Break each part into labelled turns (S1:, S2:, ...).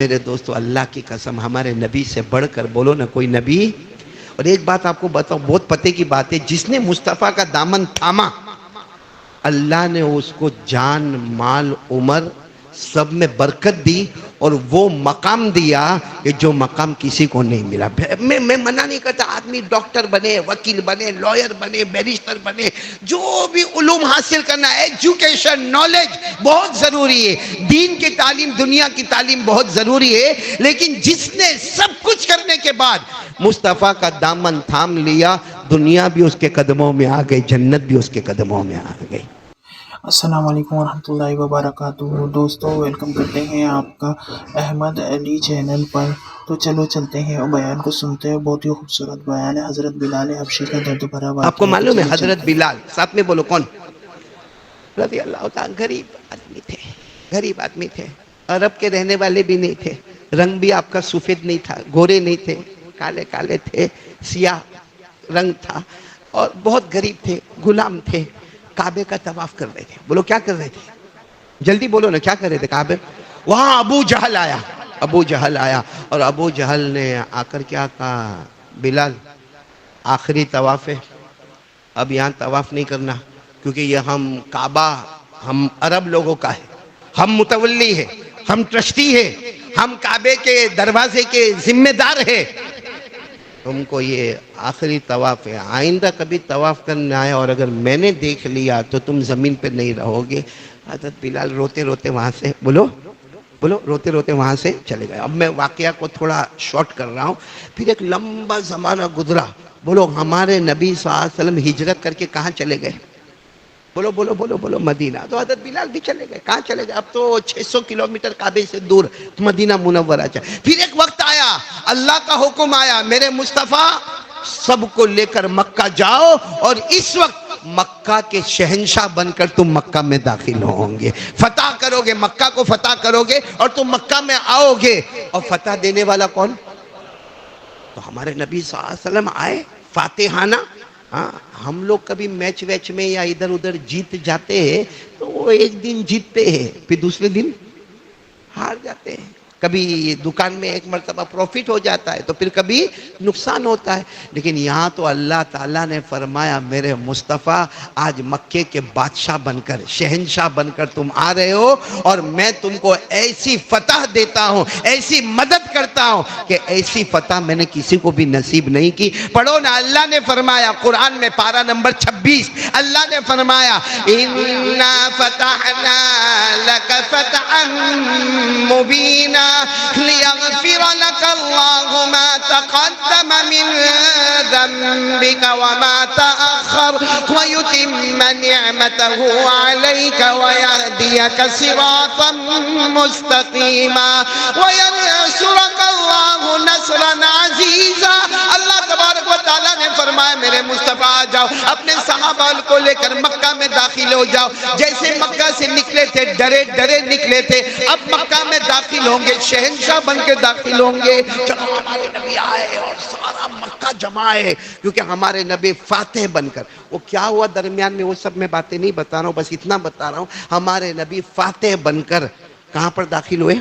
S1: میرے دوستو اللہ کی قسم ہمارے نبی سے بڑھ کر بولو نا کوئی نبی. اور ایک بات آپ کو بتاؤں بہت پتے کی بات ہے، جس نے مصطفیٰ کا دامن تھاما اللہ نے اس کو جان مال عمر سب میں برکت دی اور وہ مقام دیا کہ جو مقام کسی کو نہیں ملا. میں منع نہیں کرتا آدمی ڈاکٹر بنے، وکیل بنے، لائر بنے، بیرسٹر بنے، جو بھی علوم حاصل کرنا ہے، ایجوکیشن نالج بہت ضروری ہے، دین کی تعلیم دنیا کی تعلیم بہت ضروری ہے، لیکن جس نے سب کچھ کرنے کے بعد مصطفیٰ کا دامن تھام لیا دنیا بھی اس کے قدموں میں آ گئی، جنت بھی اس کے قدموں میں آ گئی.
S2: السلام علیکم ورحمۃ اللہ وبرکاتہ. دوستو ویلکم کرتے ہیں آپ کا احمد علی چینل پر. تو چلو چلتے ہیں اور بیان کو سنتے ہیں. بہت ہی خوبصورت بیان ہے حضرت بلال حبشی کا درد بھرا واقعہ.
S1: آپ کو معلوم ہے حضرت بلال ساتھ میں بولو کون رضی اللہ تعالیٰ غریب آدمی تھے، غریب آدمی تھے، عرب کے رہنے والے بھی نہیں تھے، رنگ بھی آپ کا سفید نہیں تھا، گورے نہیں تھے، کالے کالے تھے، سیاہ رنگ تھا اور بہت غریب تھے، غلام تھے. کعبے کا طواف کر رہے تھے. بولو کیا کر رہے تھے؟ جلدی بولو نا کیا کر رہے تھے کعبے؟ وہاں ابو جہل آیا، ابو جہل آیا اور ابو جہل نے آ کر کیا کہا، بلال آخری طواف ہے، اب یہاں طواف نہیں کرنا کیونکہ یہ ہم کعبہ ہم عرب لوگوں کا ہے، ہم متولی ہے، ہم ٹرسٹی ہے، ہم کعبے کے دروازے کے ذمہ دار ہے، تم کو یہ آخری طواف ہے، آئندہ کبھی طواف کرنے آئے اور اگر میں نے دیکھ لیا تو تم زمین پہ نہیں رہو گے. حضرت بلال روتے روتے وہاں سے بولو روتے روتے وہاں سے چلے گئے. اب میں واقعہ کو تھوڑا شارٹ کر رہا ہوں. پھر ایک لمبا زمانہ گزرا. بولو ہمارے نبی صلی اللہ علیہ وسلم ہجرت کر کے کہاں چلے گئے؟ بولو مدینہ. تو حضرت بلال بھی چلے گئے. کہاں چلے گئے؟ اب تو 600 کلومیٹر کعبے سے دور مدینہ منورہ چلے. پھر ایک وقت آیا، اللہ کا حکم آیا، میرے مصطفیٰ سب کو لے کر مکہ جاؤ اور اس وقت مکہ کے شہنشاہ بن کر تم مکہ میں داخل ہوں گے، فتح کرو گے، مکہ کو فتح کرو گے اور تم مکہ میں آؤ گے. اور فتح دینے والا کون؟ تو ہمارے نبی صلی اللہ علیہ وسلم آئے فاتحانہ. ہاں ہم لوگ کبھی میچ ویچ میں یا ادھر ادھر جیت جاتے ہیں تو وہ ایک دن جیتتے ہیں پھر دوسرے دن ہار جاتے ہیں. کبھی دکان میں ایک مرتبہ پروفٹ ہو جاتا ہے تو پھر کبھی نقصان ہوتا ہے. لیکن یہاں تو اللہ تعالیٰ نے فرمایا میرے مصطفیٰ آج مکے کے بادشاہ بن کر شہنشاہ بن کر تم آ رہے ہو اور میں تم کو ایسی فتح دیتا ہوں، ایسی مدد کرتا ہوں کہ ایسی فتح میں نے کسی کو بھی نصیب نہیں کی. پڑھو نا، اللہ نے فرمایا قرآن میں پارہ نمبر 26 اللہ نے فرمایا اِنَّا فَتَحْنَا لَكَ فَتْحًا مُبِينًا لِيَغْفِرَ لَكَ اللَّهُ مَا تَقَدَّمَ مِنْ ذَنْبِكَ وَمَا تَأَخَّرَ وَيُتِمَّ نِعْمَتَهُ عَلَيْكَ وَيَهْدِيَكَ صِرَاطًا مُسْتَقِيمًا وَيَنْصُرَكَ اللَّهُ نَصْرًا عَزِيزًا. اللہ تبارک و تعالیٰ نے فرمایا میرے مصطفیٰ آ جاؤ، اپنے صحابہ کو لے کر مکہ میں داخل ہو جاؤ. جیسے مکہ سے نکلے تھے ڈرے ڈرے نکلے تھے، اب مکہ میں داخل ہوں گے، شہنشاہ بن کے داخل ہوں گے. چلو ہمارے نبی آئے اور سارا مکہ جمع ہے کیونکہ ہمارے نبی فاتح بن کر. وہ کیا ہوا درمیان میں وہ سب میں باتیں نہیں بتا رہا ہوں، بس اتنا بتا رہا ہوں ہمارے نبی فاتح بن کر کہاں پر داخل ہوئے؟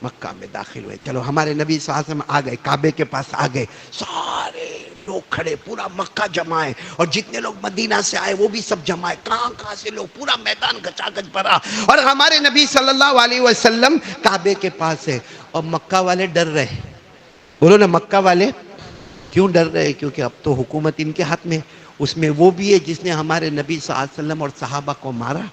S1: مکہ میں داخل ہوئے. چلو ہمارے نبی صلی اللہ علیہ وسلم آ گئے، کعبے کے پاس آ گئے، سارے لوگ کھڑے، پورا مکہ جمع ہے اور جتنے لوگ مدینہ سے آئے وہ بھی سب جمع ہے. کہاں سے لوگ، پورا میدان گچا گچ بھرا اور ہمارے نبی صلی اللہ علیہ وسلم کعبے کے پاس ہے. اور مکہ والے ڈر رہے. بولو نا مکہ والے کیوں ڈر رہے؟ کیونکہ اب تو حکومت ان کے ہاتھ میں. اس میں وہ بھی ہے جس نے ہمارے نبی صلی اللہ علیہ وسلم اور صحابہ کو مارا،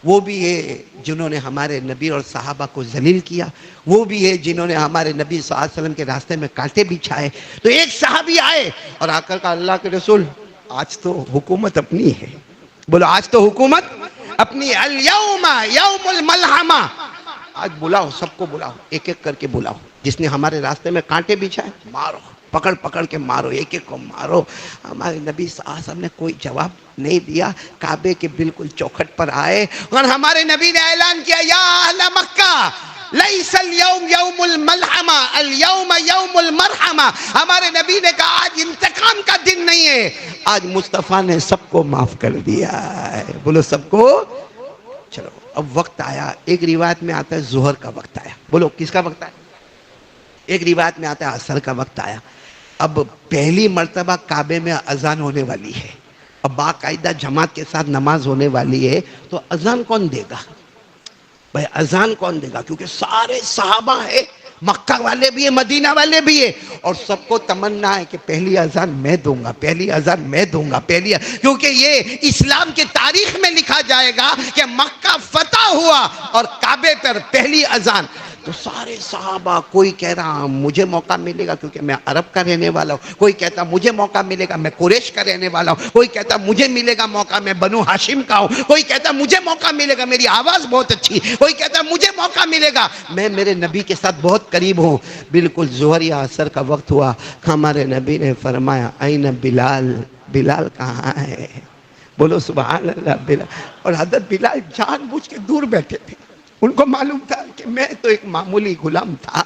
S1: وہ بھی ہے جنہوں نے ہمارے نبی اور صحابہ کو ذلیل کیا، وہ بھی ہے جنہوں نے ہمارے نبی صلی اللہ علیہ وسلم کے راستے میں کانٹے بچھائے. تو ایک صحابی آئے اور آ کر کہا اللہ کے رسول آج تو حکومت اپنی ہے. بولو آج تو حکومت اپنی. الیوم یوم الملحمہ. آج بلاؤ، سب کو بلاؤ، ایک ایک کر کے بلاؤ. جس نے ہمارے راستے میں کانٹے بچھائے مارو، پکڑ پکڑ کے مارو، ایک ایک کو مارو. ہمارے نبی صلی اللہ علیہ وسلم نے کوئی جواب نہیں دیا، کعبے کے بالکل چوکھٹ پر آئے اور ہمارے نبی نے اعلان کیا یا اہل مکہ لیس اليوم یوم الملحمہ اليوم یوم المرحمہ. ہمارے نبی نے کہا آج انتقام کا دن نہیں ہے، آج مصطفیٰ نے سب کو معاف کر دیا ہے. بولو سب کو. چلو اب وقت آیا، ایک روایت میں آتا ہے ظہر کا وقت آیا. بولو کس کا وقت آیا؟ ایک روایت میں آتا ہے عصر کا وقت آیا، اب پہلی مرتبہ کعبے میں اذان ہونے والی ہے، اب باقاعدہ جماعت کے ساتھ نماز ہونے والی ہے، تو اذان کون دے گا بھائی؟ اذان کون دے گا؟ کیونکہ سارے صحابہ ہیں، مکہ والے بھی ہیں، مدینہ والے بھی ہیں، اور سب کو تمنا ہے کہ پہلی اذان میں دوں گا، پہلی اذان میں دوں گا، کیونکہ یہ اسلام کی تاریخ میں لکھا جائے گا کہ مکہ فتح ہوا اور کعبے پر پہلی اذان. تو سارے صحابہ، کوئی کہہ رہا مجھے موقع ملے گا کیونکہ میں عرب کا رہنے والا ہوں، کوئی کہتا مجھے موقع ملے گا میں قریش کا رہنے والا ہوں، کوئی کہتا مجھے ملے گا موقع میں بنو ہاشم کا ہوں، کوئی کہتا مجھے موقع ملے گا میری آواز بہت اچھی، کوئی کہتا مجھے موقع ملے گا میں میرے نبی کے ساتھ بہت قریب ہوں. بالکل ظہر یا عصر کا وقت ہوا، ہمارے نبی نے فرمایا این بلال، بلال کہاں ہے؟ بولو سبحان اللہ. بلال، اور حضرت بلال جان بوجھ کے دور بیٹھے تھے، ان کو معلوم تھا کہ میں تو ایک معمولی غلام تھا،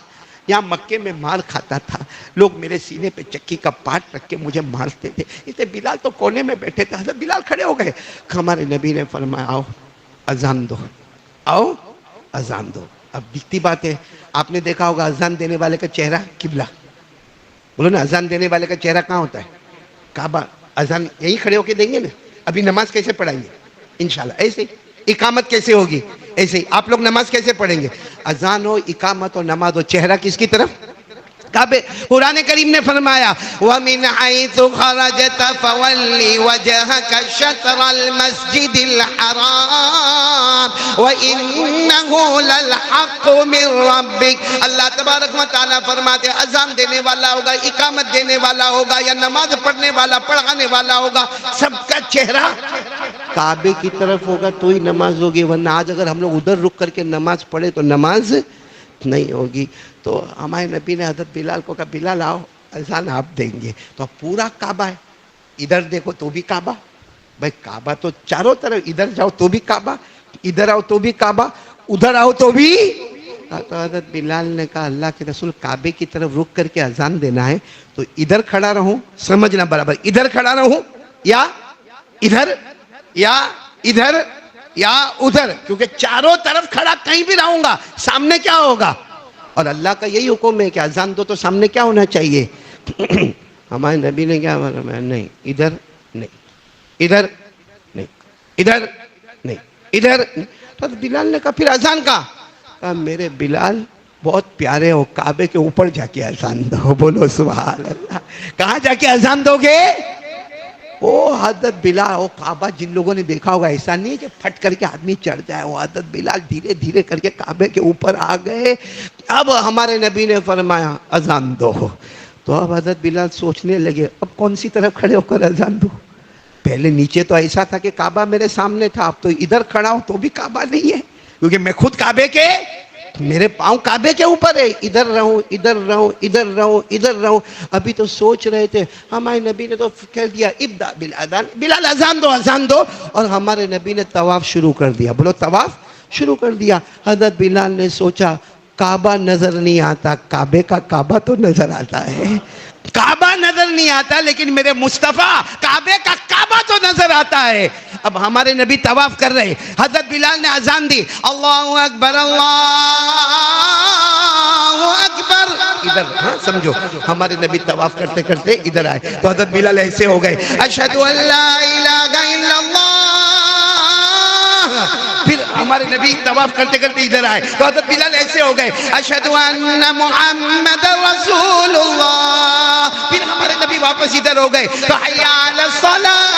S1: یہاں مکے میں مار کھاتا تھا، لوگ میرے سینے پہ چکی کا پاٹ رکھ کے مجھے مارتے تھے، اس لیے بلال تو کونے میں بیٹھے تھے. حضرت بلال کھڑے ہو گئے، ہمارے نبی نے فرمایا آؤ اذان دو، آؤ اذان دو. اب دکھتی بات ہے، آپ نے دیکھا ہوگا اذان دینے والے کا چہرہ قبلہ، بولو نا، اذان دینے والے کا چہرہ کہاں ہوتا ہے؟ کعبہ. اذان یہیں کھڑے ہو کے دیں گے نا. ابھی نماز کیسے پڑھائیں گے؟ انشاءاللہ ایسے ہی. اقامت کیسے ہوگی؟ ایسے ہی. آپ لوگ نماز کیسے پڑھیں گے؟ اذان ہو، اقامت ہو، نماز ہو، چہرہ کس کی طرف؟ کعبے. قرآن کریم نے فرمایا وَمِنْ حَيْثُ خَرَجْتَ فَوَلِّ وَجْهَكَ شَطْرَ الْمَسْجِدِ الْحَرَامِ وَإِنَّهُ لَلْحَقُّ مِنْ رَبِّكَ. اللہ تبارک و تعالیٰ فرماتے اذان دینے والا ہوگا، اقامت دینے والا ہوگا، یا نماز پڑھنے والا، پڑھانے والا ہوگا، سب کا چہرہ کعبے کی طرف ہوگا تو ہی نماز ہوگی، ورنہ آج اگر ہم لوگ ادھر رک کر کے نماز پڑھے تو نماز نہیں ہوگی. تو ہمارے نبی نے حضرت بلال کو کہا بلال آؤ اذان آپ دیں گے. تو اب پورا کعبہ ہے، ادھر دیکھو تو بھی کعبہ، بھائی کعبہ تو چاروں طرف، ادھر جاؤ تو بھی کعبہ، ادھر آؤ تو بھی کعبہ، ادھر آؤ تو بھی. تو حضرت بلال نے کہا اللہ کے رسول کعبے کی طرف رک کر کے اذان دینا ہے تو ادھر کھڑا رہوں، سمجھنا برابر، ادھر کھڑا رہوں یا ادھر، یا ادھر یا ادھر، کیونکہ چاروں طرف کھڑا کہیں بھی رہوں گا سامنے کیا ہوگا؟ اور اللہ کا یہی حکم ہے کہ اذان دو تو سامنے کیا ہونا چاہیے؟ ہمارے نبی نے کیا فرمایا؟ نہیں ادھر نہیں، ادھر نہیں، ادھر نہیں، ادھر نہیں. تو بلال نے کہا پھر اذان کا؟ کہا میرے بلال بہت پیارے ہو، کعبے کے اوپر جا کے اذان دو. بولو سبحان اللہ. کہاں جا کے اذان دو گے؟ وہ حضرت بلال، وہ کعبہ جن لوگوں نے دیکھا ہوگا ایسا نہیں ہے کہ پھٹ کر کے آدمی چڑھ جائے، وہ حضرت بلال دھیرے دھیرے کر کے کعبے کے اوپر آ گئے. اب ہمارے نبی نے فرمایا اذان دو. تو اب حضرت بلال سوچنے لگے اب کون سی طرف کھڑے ہو کر اذان دو؟ پہلے نیچے تو ایسا تھا کہ کعبہ میرے سامنے تھا، اب تو ادھر کھڑا ہوں تو بھی کعبہ نہیں ہے، کیونکہ میں خود کعبے کے، میرے پاؤں کعبے کے اوپر ہے، ادھر رہوں ادھر رہوں ادھر رہوں ادھر رہوں. ابھی تو سوچ رہے تھے، ہمارے نبی نے تو کہہ دیا ابدا بالاذان، بلال اذان دو اذان دو، اور ہمارے نبی نے طواف شروع کر دیا. بولو طواف شروع کر دیا. حضرت بلال نے سوچا کعبہ نظر نہیں آتا، کعبے کا کعبہ تو نظر آتا ہے. کعبہ نظر نہیں آتا لیکن میرے مصطفیٰ کعبے کا کعبہ تو نظر آتا ہے. اب ہمارے نبی طواف کر رہے، حضرت بلال نے اذان دی اللہ اکبر اللہ اکبر. ادھر ہاں سمجھو، ہمارے نبی طواف کرتے کرتے ادھر آئے تو حضرت بلال ایسے ہو گئے اشہد ان لا الہ الا اللہ. پھر ہمارے نبی طواف کرتے کرتے ادھر آئے تو حضرت بلال ایسے ہو گئے اشہد ان محمد رسول اللہ. پھر ہمارے نبی واپس ادھر ہو گئے تو حی علی الصلاۃ.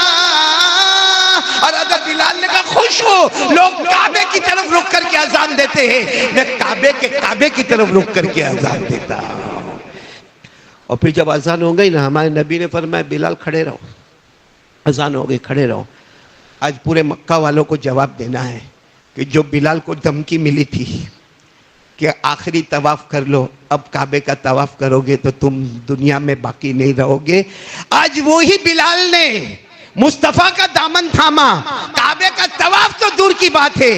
S1: اور حضرت بلال نے کہا خوش ہو، لوگ کعبے کی طرف رک کر کے اذان دیتے ہیں، میں کعبے کی طرف رک کر کے اذان دیتا ہوں. اور پھر جب اذان ہو گئی نا، ہمارے نبی نے فرمایا بلال کھڑے رہو، اذان ہو گئی کھڑے رہو. آج پورے مکہ والوں کو جواب دینا ہے کہ جو بلال کو دھمکی ملی تھی کہ آخری طواف کر لو، اب کعبے کا طواف کرو گے تو تم دنیا میں باقی نہیں رہو گے. آج وہی بلال نے مصطفیٰ کا دامن تھاما، کعبے کا طواف تو دور کی بات ہے،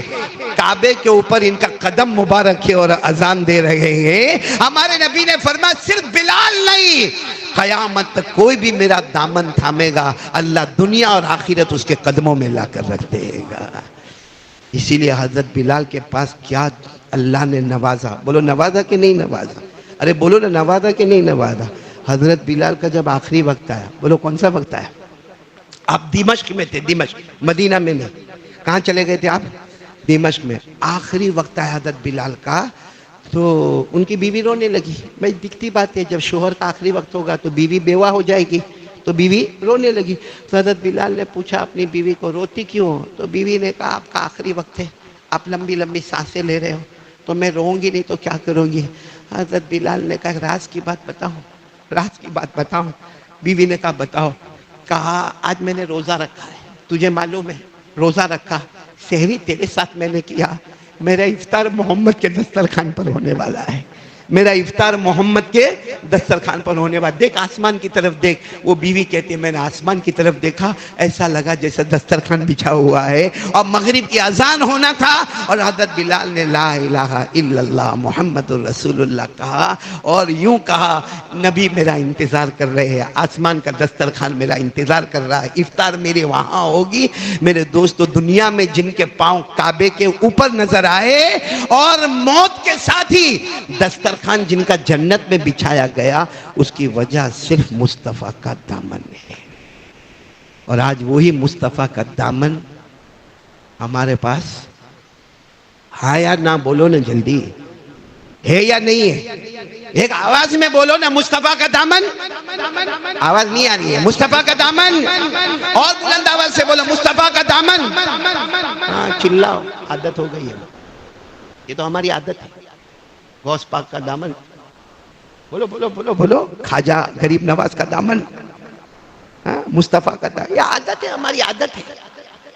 S1: کعبے کے اوپر ان کا قدم مبارک ہے اور اذان دے رہے ہیں. ہمارے نبی نے فرمایا صرف بلال نہیں، قیامت تک کوئی بھی میرا دامن تھامے گا اللہ دنیا اور آخرت اس کے قدموں میں لا کر رکھ دے گا. اسی لیے حضرت بلال کے پاس کیا اللہ نے نوازا. بولو نوازا کہ نہیں نوازا؟ ارے بولو نا نوازا کہ نہیں نوازا؟ حضرت بلال کا جب آخری وقت آیا، بولو کون سا وقت آیا؟ آپ دمشق میں تھے، دمشق، مدینہ میں نہیں۔ کہاں چلے گئے تھے آپ؟ دمشق میں۔ آخری وقت آیا حضرت بلال کا، تو ان کی بیوی رونے لگی۔ بھائی دکھتی بات ہے، جب شوہر کا آخری وقت ہوگا تو بیوی بیوہ ہو جائے گی، تو بیوی رونے لگی۔ تو حضرت بلال نے پوچھا اپنی بیوی کو، روتی کیوں ہو؟ تو بیوی نے کہا آپ کا آخری وقت ہے، آپ لمبی لمبی سانسیں لے رہے ہو، تو میں روؤں گی نہیں تو کیا کروں گی؟ حضرت بلال نے کہا راز کی بات بتاؤں، راز کی بات بتاؤں؟ بیوی نے کہا بتاؤ۔ کہا آج میں نے روزہ رکھا ہے، تجھے معلوم ہے روزہ رکھا، سحری تیرے ساتھ میں نے کیا، میرا افطار محمد کے دسترخوان پر ہونے والا ہے، میرا افطار محمد کے دسترخوان پر ہونے والا۔ دیکھ آسمان کی طرف دیکھ۔ وہ بیوی کہتی ہے میں نے آسمان کی طرف دیکھا، ایسا لگا جیسے دسترخوان بچھا ہوا ہے، اور مغرب کی اذان ہونا تھا، اور حضرت بلال نے لا الہ الا اللہ محمد الرسول اللہ کہا، اور یوں کہا نبی میرا انتظار کر رہے ہیں، آسمان کا دسترخوان میرا انتظار کر رہا ہے، افطار میرے وہاں ہوگی۔ میرے دوستو، دنیا میں جن کے پاؤں کعبے کے اوپر نظر آئے، اور موت کے ساتھ ہی دسترخوان جن کا جنت میں بچھایا گیا، اس کی وجہ صرف مصطفیٰ کا دامن ہے۔ اور آج وہی مصطفیٰ کا دامن ہمارے پاس ہے یا نہ؟ بولو نا جلدی، ہے یا نہیں ہے؟ ایک آواز میں بولو نا، مصطفیٰ کا دامن۔ آواز نہیں آ رہی ہے؟ مصطفیٰ کا دامن، اور بلند آواز سے بولو مصطفیٰ کا دامن۔ ہاں چلاؤ، عادت ہو گئی ہے، یہ تو ہماری عادت ہے۔ غوث پاک کا دامن، بولو بولو بولو بولو، خواجہ غریب نواز کا دامن، مصطفیٰ کا دامن۔ یہ عادت ہے، ہماری عادت ہے،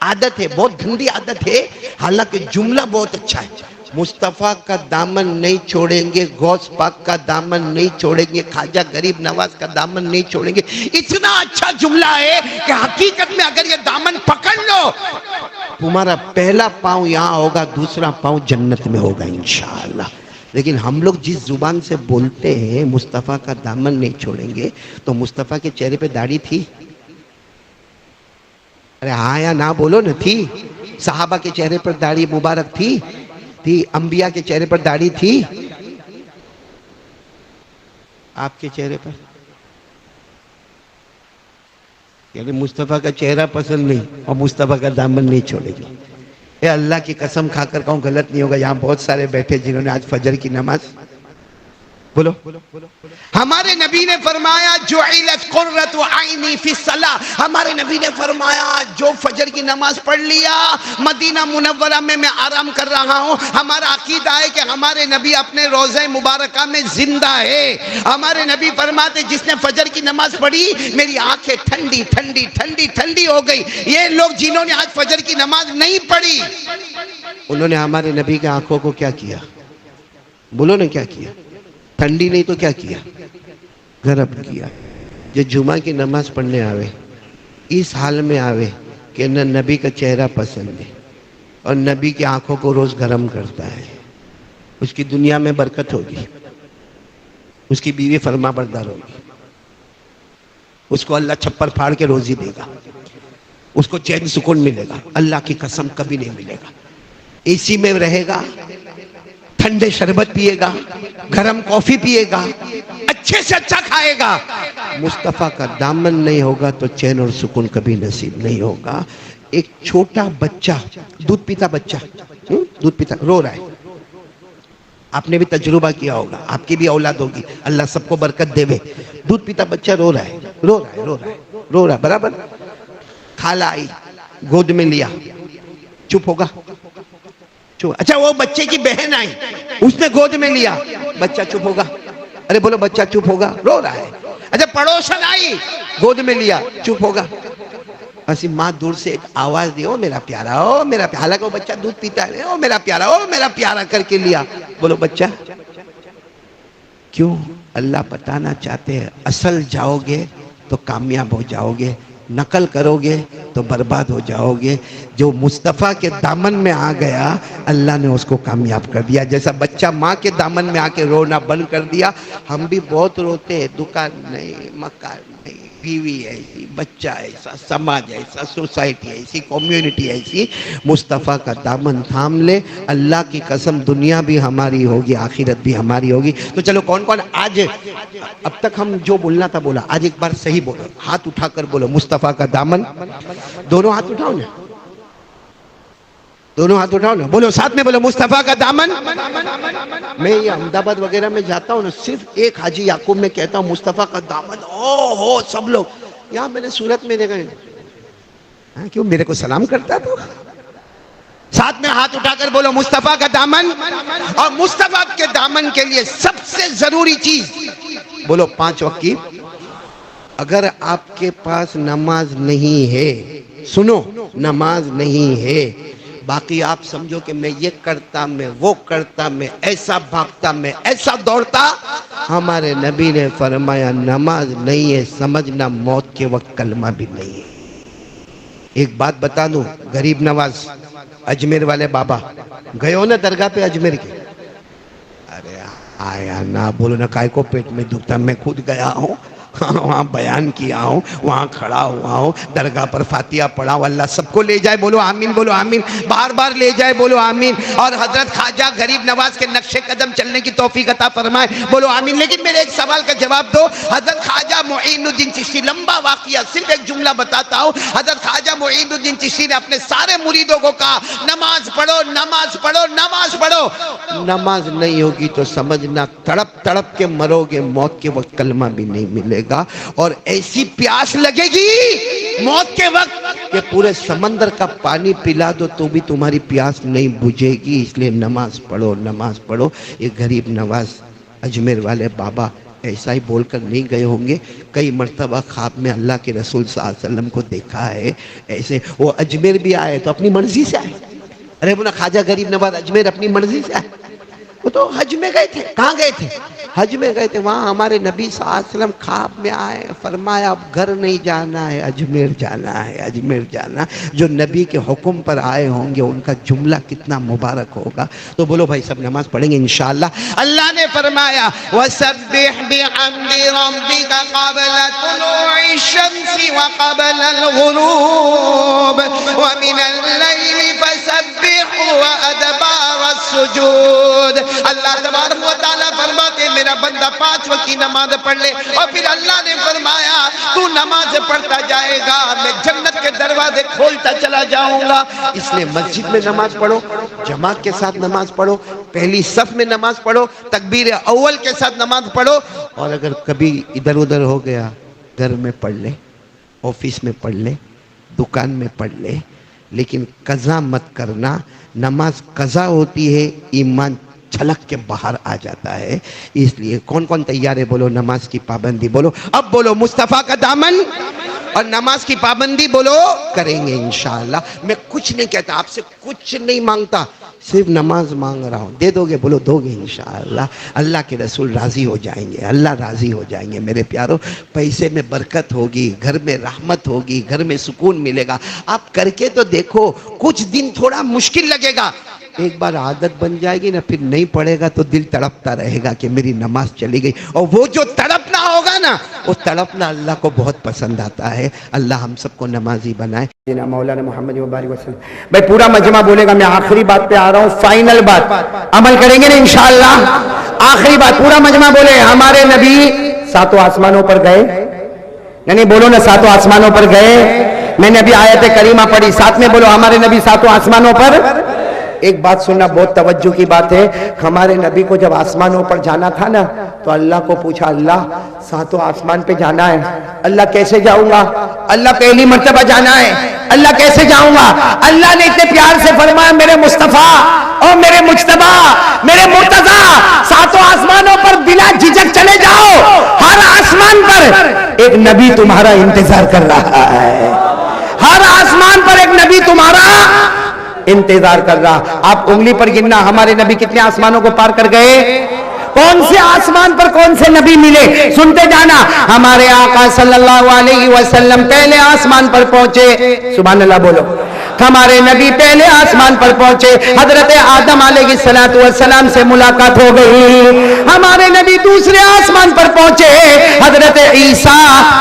S1: عادت ہے، بہت گندی عادت ہے، حالانکہ جملہ بہت اچھا ہے۔ مصطفیٰ کا دامن نہیں چھوڑیں گے، غوث پاک کا دامن نہیں چھوڑیں گے، خواجہ غریب نواز کا دامن نہیں چھوڑیں گے۔ اتنا اچھا جملہ ہے کہ حقیقت میں اگر یہ دامن پکڑ لو، تمہارا پہلا پاؤں یہاں ہوگا، دوسرا پاؤں جنت میں ہوگا انشاءاللہ۔ لیکن ہم لوگ جس زبان سے بولتے ہیں مصطفیٰ کا دامن نہیں چھوڑیں گے، تو مصطفیٰ کے چہرے پہ داڑھی تھی؟ ارے ہاں یا نہ بولو نا، تھی؟ صحابہ کے چہرے پر داڑھی مبارک تھی؟ تھی؟ انبیاء کے چہرے پر داڑھی تھی؟ آپ کے چہرے پر؟ یعنی مصطفیٰ کا چہرہ پسند نہیں اور مصطفیٰ کا دامن نہیں چھوڑے گی۔ اے اللہ کی قسم کھا کر کہوں غلط نہیں ہوگا، یہاں بہت سارے بیٹھے جنہوں نے آج فجر کی نماز، بولو، ہمارے نبی نے فرمایا جعلت قرۃ عینی فی الصلاۃ، ہمارے نبی نے فرمایا جو فجر کی نماز پڑھ لیا، مدینہ منورہ میں میں آرام کر رہا ہوں، ہمارا عقیدہ ہے کہ ہمارے نبی اپنے روضہ مبارکہ میں زندہ ہے۔ ہمارے نبی فرماتے جس نے فجر کی نماز پڑھی میری آنکھیں ٹھنڈی ٹھنڈی ٹھنڈی ٹھنڈی ہو گئی۔ یہ لوگ جنہوں نے آج فجر کی نماز نہیں پڑھی، انہوں نے ہمارے نبی کے آنکھوں کو کیا کیا؟ بولو نا کیا کیا؟ ٹھنڈی نہیں تو کیا کیا؟ گرم کیا۔ جو جمعہ کی نماز پڑھنے آوے اس حال میں آوے کہ نہ نبی کا چہرہ پسند ہے اور نبی کی آنکھوں کو روز گرم کرتا ہے، اس کی دنیا میں برکت ہوگی، اس کی بیوی فرما بردار ہوگی، اس کو اللہ چھپر پھاڑ کے روزی دے گا، اس کو چین سکون ملے گا، اللہ کی قسم کبھی نہیں ملے گا۔ اسی میں رہے گا، ٹھنڈے شربت پیے گا، گرم کافی پیے گا، اچھے سے اچھا کھائے گا۔ مصطفیٰ کا دامن نہیں ہوگا تو چین اور سکون کبھی نصیب نہیں ہوگا۔ ایک چھوٹا بچہ، دودھ پیتا بچہ، دودھ پیتا رو رہا ہے، آپ نے بھی تجربہ کیا ہوگا، آپ کی بھی اولاد ہوگی، اللہ سب کو برکت دے۔ دودھ پیتا بچہ رو رہا ہے، رو رہا ہے، رو رہا ہے، رو رہا ہے، برابر۔ خالہ آئی، گود میں لیا، چپ ہوگا؟ اچھا وہ بچے کی بہن آئی، اس نے گود میں لیا، بچہ چپ ہوگا؟ ارے بولو بچہ چپ ہوگا؟ رو رہا ہے۔ اچھا پڑوسن آئی، گود میں لیا، چپ ہوگا؟ ایسی ماں دور سے ایک آواز دی، او میرا پیارا، او میرا پیارا، حالانکہ وہ بچہ دودھ پیتا ہے، او میرا پیارا، او میرا پیارا کر کے لیا۔ بولو بچہ کیوں؟ اللہ بتانا چاہتے ہیں اصل جاؤ گے تو کامیاب ہو جاؤ گے، نقل کرو گے تو برباد ہو جاؤ گے۔ جو مصطفیٰ کے دامن میں آ گیا اللہ نے اس کو کامیاب کر دیا۔ جیسا بچہ ماں کے دامن میں آ کے رونا بند کر دیا، ہم بھی بہت روتے ہیں، دکان نہیں، مکان نہیں، بیوی ایسی, بچہ ایسا, سماج ایسا, سوسائٹی ایسی, کمیونٹی ایسی. مصطفیٰ کا دامن تھام لے, اللہ کی قسم دنیا بھی ہماری ہوگی, آخرت بھی ہماری ہوگی. تو چلو کون کون آج, اب تک ہم جو بولنا تھا بولا, آج ایک بار صحیح بولو, ہاتھ اٹھا کر بولو مصطفیٰ کا دامن. دونوں ہاتھ اٹھاؤ نا, دونوں ہاتھ اٹھاؤ نا, بولو ساتھ میں بولو مصطفیٰ کا دامن. میں یہ احمد آباد وغیرہ میں جاتا ہوں نا, صرف ایک حاجی یعقوب میں کہتا ہوں مصطفیٰ کا دامن, او ہو سب لوگ. یہاں میں نے صورت میں دیکھا, کیوں میرے کو سلام کرتا تھا. ساتھ میں ہاتھ اٹھا کر بولو مصطفیٰ کا دامن. اور مصطفیٰ کے دامن کے لیے سب سے ضروری چیز بولو 5 وقت کی. اگر آپ کے پاس نماز نہیں ہے, سنو, نماز نہیں ہے, باقی آپ سمجھو کہ میں یہ کرتا, میں وہ کرتا, میں ایسا بھاگتا, میں ایسا دوڑتا, ہمارے نبی نے فرمایا نماز نہیں ہے سمجھنا موت کے وقت کلمہ بھی نہیں ہے. ایک بات بتا دوں, غریب نواز اجمیر والے بابا گئے ہو نا درگاہ پہ اجمیر کے, ارے آیا نہ بولو نا کائے کو پیٹ میں دکھتا, میں خود گیا ہوں, وہاں بیان کیا ہوں, وہاں کھڑا ہوا ہوں, درگاہ پر فاتحہ پڑھا ہوں. اللہ سب کو لے جائے, بولو آمین, بولو آمین, بار بار لے جائے, بولو آمین. اور حضرت خواجہ غریب نواز کے نقش قدم چلنے کی توفیق عطا فرمائے, بولو آمین. لیکن میرے ایک سوال کا جواب دو. حضرت خواجہ معین الدین چشتی, لمبا واقعہ, صرف ایک جملہ بتاتا ہوں. حضرت خواجہ معین الدین چشتی نے اپنے سارے مریدوں کو کہا نماز پڑھو, نماز پڑھو, نماز پڑھو. نماز نہیں ہوگی تو سمجھنا تڑپ تڑپ کے مرو گے, موت کے وقت کلمہ بھی نہیں ملے گا. اور ایسی پیاس لگے گی موت کے وقت کہ پورے سمندر کا پانی پلا دو تو بھی تمہاری پیاس نہیں بجھے گی. اس لیے نماز پڑھو, نماز پڑھو. یہ غریب نواز اجمیر والے بابا ایسا ہی بول کر نہیں گئے ہوں گے, کئی مرتبہ خواب میں اللہ کے رسول صلی اللہ علیہ وسلم کو دیکھا ہے ایسے. وہ اجمیر بھی آئے تو اپنی مرضی سے آئے. ارے بولا خواجہ غریب نواز اجمیر اپنی مرضی سے آئے, وہ تو حج میں گئے تھے. کہاں گئے تھے؟ حج میں گئے تھے. وہاں ہمارے نبی صلی اللہ علیہ وسلم خواب میں آئے, فرمایا اب گھر نہیں جانا ہے, اجمیر جانا ہے, اجمیر جانا. جو نبی کے حکم پر آئے ہوں گے ان کا جملہ کتنا مبارک ہوگا. تو بولو بھائی سب نماز پڑھیں گے انشاءاللہ. اللہ نے فرمایا وَسَبِّحْ بِحَمْدِ رَبِّكَ قَبْلَ طُلُوعِ الشَّمْسِ وَقَبْلَ الْغُرُوبِ وَمِنَ اللَّيْلِ فَسَبِّحْهُ وَأَدْبَارَ السُّجُودِ. اللہ تبارک و تعالیٰ فرماتے ہیں میرا بندہ 5 وقت کی نماز پڑھ لے. اور پھر اللہ نے فرمایا تو نماز پڑھتا جائے گا, میں جنت کے دروازے کھولتا چلا جاؤں گا. اس لیے مسجد میں نماز پڑھو, جماعت کے ساتھ نماز پڑھو, پہلی صف میں نماز پڑھو, تکبیر اول کے ساتھ نماز پڑھو. اور اگر کبھی ادھر ادھر ہو گیا, گھر میں پڑھ لے, آفس میں پڑھ لے, دکان میں پڑھ لے, لیکن قضا مت کرنا. نماز قضا ہوتی ہے, ایمان چھلک کے باہر آ جاتا ہے. اس لیے کون کون تیار ہے بولو نماز کی پابندی بولو. اب بولو مصطفیٰ کا دامن اور نماز کی پابندی بولو کریں گے انشاءاللہ. میں کچھ نہیں کہتا, آپ سے کچھ نہیں مانگتا, صرف نماز مانگ رہا ہوں. دے دو گے بولو دو گے انشاءاللہ. اللہ کے رسول راضی ہو جائیں گے, اللہ راضی ہو جائیں گے. میرے پیارو, پیسے میں برکت ہوگی, گھر میں رحمت ہوگی, گھر میں سکون ملے گا. آپ کر کے تو دیکھو, کچھ دن تھوڑا مشکل لگے گا, ایک بار عادت بن جائے گی نا, پھر نہیں پڑے گا تو دل تڑپتا رہے گا کہ میری نماز چلی گئی. اور وہ جو تڑپنا ہوگا نا, وہ تڑپنا اللہ کو بہت پسند آتا ہے. اللہ ہم سب کو نمازی بنائے.
S3: مولانا محمد مبارک وسلم. بھائی پورا مجمع بولے گا, میں آخری بات پہ آ رہا ہوں, فائنل بات, عمل کریں گے نا انشاءاللہ. آخری بات, پورا مجمع بولے ہمارے نبی 7 آسمانوں پر گئے. نہیں بولو نا 7 آسمانوں پر گئے. میں نے ابھی آیت کریمہ پڑھی, ساتھ میں بولو ہمارے نبی 7 آسمانوں پر. ایک بات سننا, بہت توجہ کی بات ہے. ہمارے نبی کو جب آسمانوں پر جانا تھا نا, تو اللہ کو پوچھا, اللہ 7 آسمان پہ جانا ہے. اللہ کیسے جاؤں گا؟ اللہ پہلی مرتبہ جانا ہے, اللہ کیسے جاؤں گا؟ اللہ نے اتنے پیار سے فرمایا میرے مصطفیٰ اور میرے مجتبی, میرے مرتضی, 7 آسمانوں پر بلا جھجک چلے جاؤ. ہر آسمان پر ایک نبی تمہارا انتظار کر رہا ہے. ہر آسمان پر ایک نبی تمہارا انتظار کر رہا. آپ انگلی پر گننا ہمارے نبی کتنے آسمانوں کو پار کر گئے, کون سے آسمان پر کون سے نبی ملے. سنتے جانا, ہمارے آقا صلی اللہ علیہ وسلم پہلے آسمان پر پہنچے. سبحان اللہ بولو. ہمارے نبی پہلے آسمان پر پہنچے, حضرت آدم علیہ السلام سے ملاقات ہو گئی. ہمارے نبی دوسرے آسمان پر پہنچے, حضرت عیسیٰ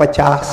S3: 50।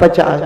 S3: 50।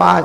S3: 5।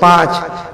S3: 5,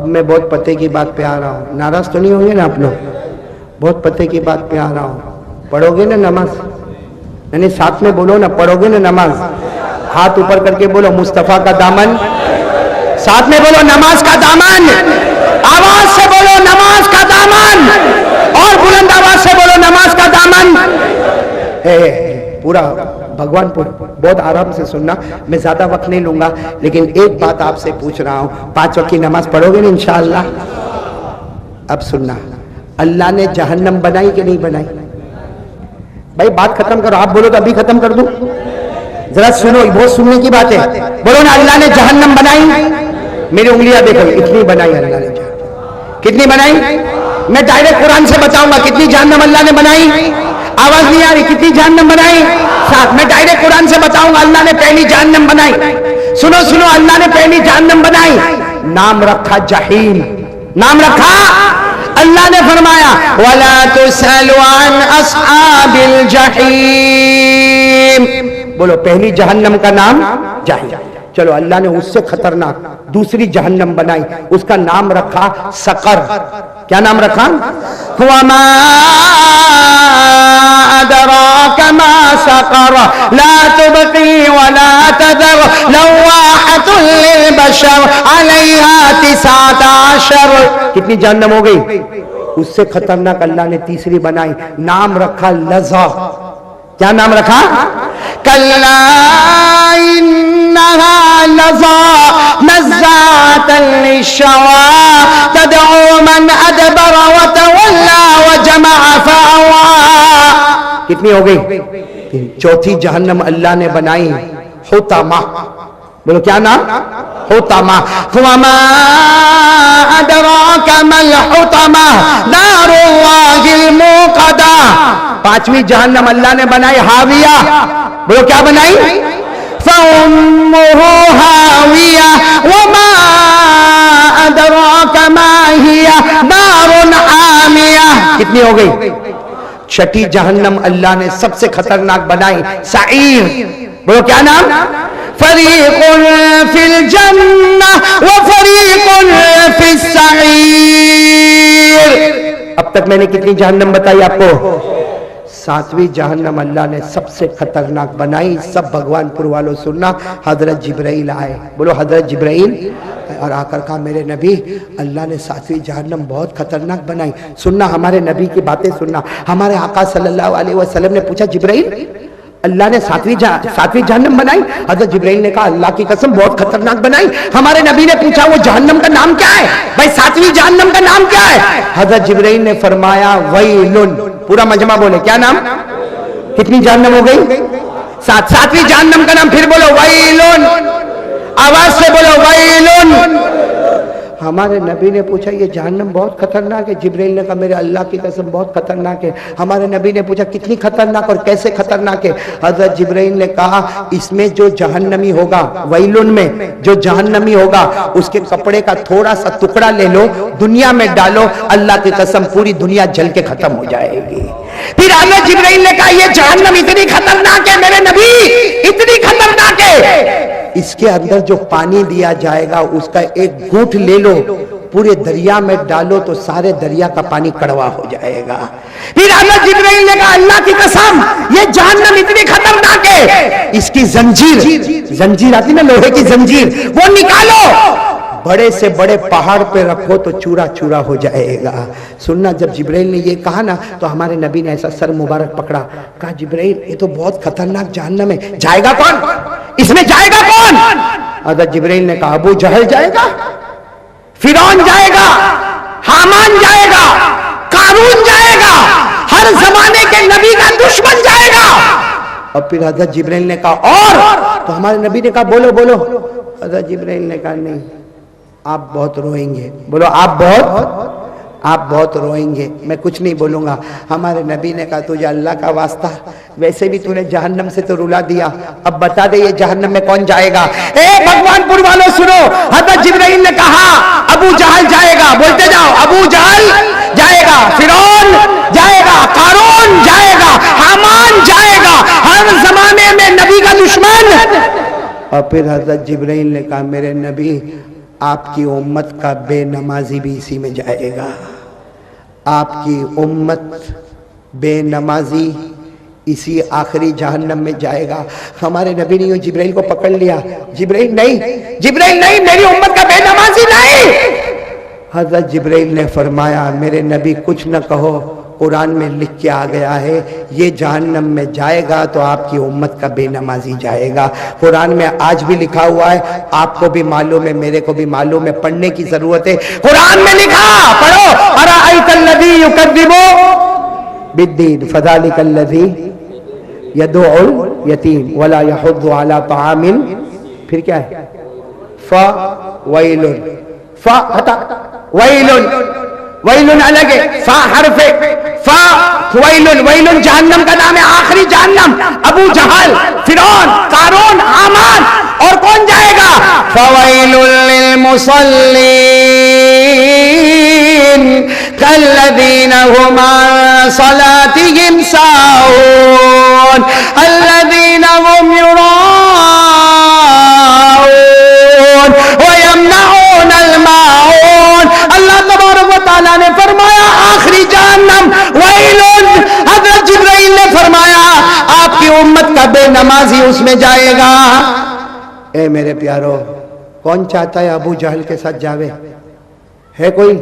S3: اب میں بہت پتے کی بات پہ آ رہا ہوں, ناراض تو نہیں ہوں گے نا آپ لوگ؟ بہت پتے کی بات پہ آ رہا ہوں. پڑھو گے نا نماز؟ یعنی ساتھ میں بولو نا, پڑھو گے نا نماز؟ ہاتھ اوپر کر کے بولو مصطفیٰ کا دامن. ساتھ میں بولو نماز کا دامن. آواز سے بولو نماز کا دامن, اور بلند آواز سے بولو نماز کا دامن. پورا بھگوان پور بہت آرام سے سننا, میں زیادہ وقت نہیں لوں گا, لیکن ایک بات آپ سے پوچھ رہا ہوں, 5 وقت کی نماز پڑھو گے نا انشاءاللہ؟ اب سننا, اللہ نے جہنم بنائی کہ نہیں بنائی؟ بھائی بات ختم کرو, آپ بولو تو ابھی ختم کر دوں. ذرا سنو, بہت سننے کی بات ہے. بولو نا اللہ نے جہنم بنائی. میری انگلیاں دیکھو, اتنی بنائی اللہ نے جہنم. کتنی بنائی؟ میں ڈائریکٹ قرآن سے بتاؤں گا کتنی جہنم اللہ نے بنائی. آواز نہیں آ رہی, کتنی جہنم بنائی؟ ساتھ میں ڈائریکٹ قرآن سے بتاؤں گا اللہ نے پہلی جہنم بنائی. سنو سنو, اللہ نے پہلی جہنم بنائی, نام رکھا جہیم. نام رکھا, اللہ نے فرمایا وَلَا تُسْأَلُ عَنْ أَصْحَابِ الْجَحِيمِ. بولو پہلی جہنم کا نام جہنم. چلو اللہ نے اس سے خطرناک دوسری جہنم بنائی, اس کا نام رکھا سقر. کیا نام رکھا؟ وَمَا أَدْرَاكَ مَا سَقَرَ لَا تُبْقِي وَلَا تَذَرُ لَوَّاحَةٌ لِلْبَشَرِ عَلَيْهَا 19. کتنی جہنم ہو گئی؟ اس سے خطرناک اللہ نے تیسری بنائی, نام رکھا لظا. کیا نام رکھا؟ کَلَّا إِنَّهَا لَظَى نَزَّاعَةً لِلشَّوَىٰ تَدْعُو مَنْ أَدْبَرَ وَتَوَلَّىٰ وَجَمَعَ فَأَوْعَىٰ. کتنی ہو گئی؟ چوتھی جہنم اللہ نے بنائی حطمہ. بولو کیا نام؟ حطمہ. وَمَا أَدْرَاكَ مَا الْحُطَمَةُ نَارُ اللَّهِ الْمُوقَدَةُ. پانچویں جہنم اللہ نے بنائی ہاویہ. بولو کیا بنائی؟ فَأُمُّهُ هَاوِيَةٌ وَمَا أَدْرَاكَ مَا هِيَ نَارٌ حَامِيَةٌ. کتنی ہو گئی؟ چھٹی جہنم اللہ نے سب سے خطرناک بنائی سعیر. بولو کیا نام؟ فَرِيقٌ فِي الْجَنَّةِ وَفَرِيقٌ فِي السَّعِيرِ. اب تک میں نے کتنی جہنم بتائی آپ کو؟ 7ویں جہنم اللہ نے سب سے خطرناک بنائی. سب بھگوان پور والوں سننا, حضرت جبرائیل آئے. بولو حضرت جبرائیل, اور آ کر کہا میرے نبی اللہ نے 7ویں جہنم بہت خطرناک بنائی. سننا ہمارے نبی کی باتیں سننا. ہمارے آقا صلی اللہ علیہ وسلم نے پوچھا جبرائیل اللہ نے 7ویں جہنم بنائی؟ حضرت جبرائیل نے کہا اللہ کی قسم بہت خطرناک بنائی. ہمارے نبی نے پوچھا وہ جہنم کا نام کیا ہے؟ بھائی 7ویں جہنم کا نام کیا ہے؟ حضرت جبرائیل نے فرمایا ویلن. پورا مجمع بولے کیا نام؟ کتنی جہنم ہو گئی؟ 7ویں جہنم کا نام پھر بولو ویلن. آواز سے بولو ویلن. ہمارے نبی نے پوچھا یہ جہنم بہت خطرناک ہے. جبرائیل نے کہا میرے اللہ کی قسم بہت خطرناک ہے. ہمارے نبی نے پوچھا کتنی خطرناک اور کیسے خطرناک ہے؟ حضرت جبرائیل نے کہا اس میں جو جہنمی ہوگا, ویلن میں جو جہنمی ہوگا, اس کے کپڑے کا تھوڑا سا ٹکڑا لے لو, دنیا میں ڈالو, اللہ کی قسم پوری دنیا جل کے ختم ہو جائے گی. پھر حضرت جبرائیل نے کہا یہ جہنم اتنی خطرناک ہے میرے نبی, اتنی خطرناک ہے, اس کے اندر جو پانی دیا جائے گا اس کا ایک گھونٹ لے لو, پورے دریا میں ڈالو تو سارے دریا کا پانی کڑوا ہو جائے گا. پھر حضرت جبرائیل نے کہا اللہ کی قسم یہ جہنم اتنی خطرناک ہے, اس کی زنجیر آتی نا لوہے کی زنجیر, وہ نکالو, بڑے سے بڑے پہاڑ پہ رکھو تو چورا چورا ہو جائے گا. سننا جب جبرائیل نے یہ کہا نا تو ہمارے نبی نے ایسا سر مبارک پکڑا, کہا جبرائیل یہ تو بہت خطرناک جہنم ہے, جائے گا کون اس میں؟ جائے گا کون؟ حضرت جبرائیل نے کہا ابو جہل جائے گا, فرعون جائے گا, حامان جائے گا, قارون جائے گا, ہر زمانے کے نبی کا دشمن جائے گا. اور پھر حضرت جبرائیل نے کہا اور, تو ہمارے نبی نے کہا بولو بولو. حضرت جبرائیل نے کہا نہیں آپ بہت روئیں گے. بولو آپ بہت روئیں گے, میں کچھ نہیں بولوں گا. ہمارے نبی نے کہا تجھے اللہ کا واسطہ, ویسے بھی تو نے جہنم سے تو رلا دیا, اب بتا دے یہ جہنم میں کون جائے گا؟ اے بھگوان پور والوں سنو, حضرت جبرائیل نے کہا ابو جہل جائے گا. بولتے جاؤ, ابو جہل جائے گا, فرعون جائے گا, قارون جائے گا, حامان جائے گا, ہر زمانے میں نبی کا دشمن. اور پھر حضرت جبرائیل نے کہا میرے نبی آپ کی امت کا بے نمازی بھی اسی میں جائے گا. آپ کی امت بے نمازی اسی آخری جہنم میں جائے گا. ہمارے نبی نے جبرائیل کو پکڑ لیا. جبرائیل نہیں, میری امت کا بے نمازی نہیں. حضرت جبرائیل نے فرمایا میرے نبی کچھ نہ کہو, قرآن میں لکھ کے آ گیا ہے یہ جہنم میں جائے گا تو آپ کی امت کا بے نمازی جائے گا. قرآن میں آج بھی لکھا ہوا ہے, آپ کو بھی معلوم ہے, میرے کو بھی معلوم ہے, پڑھنے کی ضرورت ہے. قرآن میں لکھا, پڑھو, ارأیت الذی یکذب بالدین فذلک الذی یدعو الیتیم ولا یحض علی طعام, پھر کیا ہے, فویل, ویل الگ ہے, فا حرف فا, ویل جہنم کا نام ہے, آخری جہنم. ابو جہل, فرعون, قارون, حامان, اور کون جائے گا؟ فویل للمصلین الذین هم عن صلاتهم ساہون الذین هم یراؤون ویمنعون الماعون. اللہ تبارک و تعالیٰ نے فرمایا آخری جہنم ویلن. حضرت جبرائیل نے فرمایا آپ کی امت کا بے نمازی اس میں جائے گا. اے میرے پیارو, کون چاہتا ہے ابو جہل کے ساتھ جاوے؟ ہے کوئی؟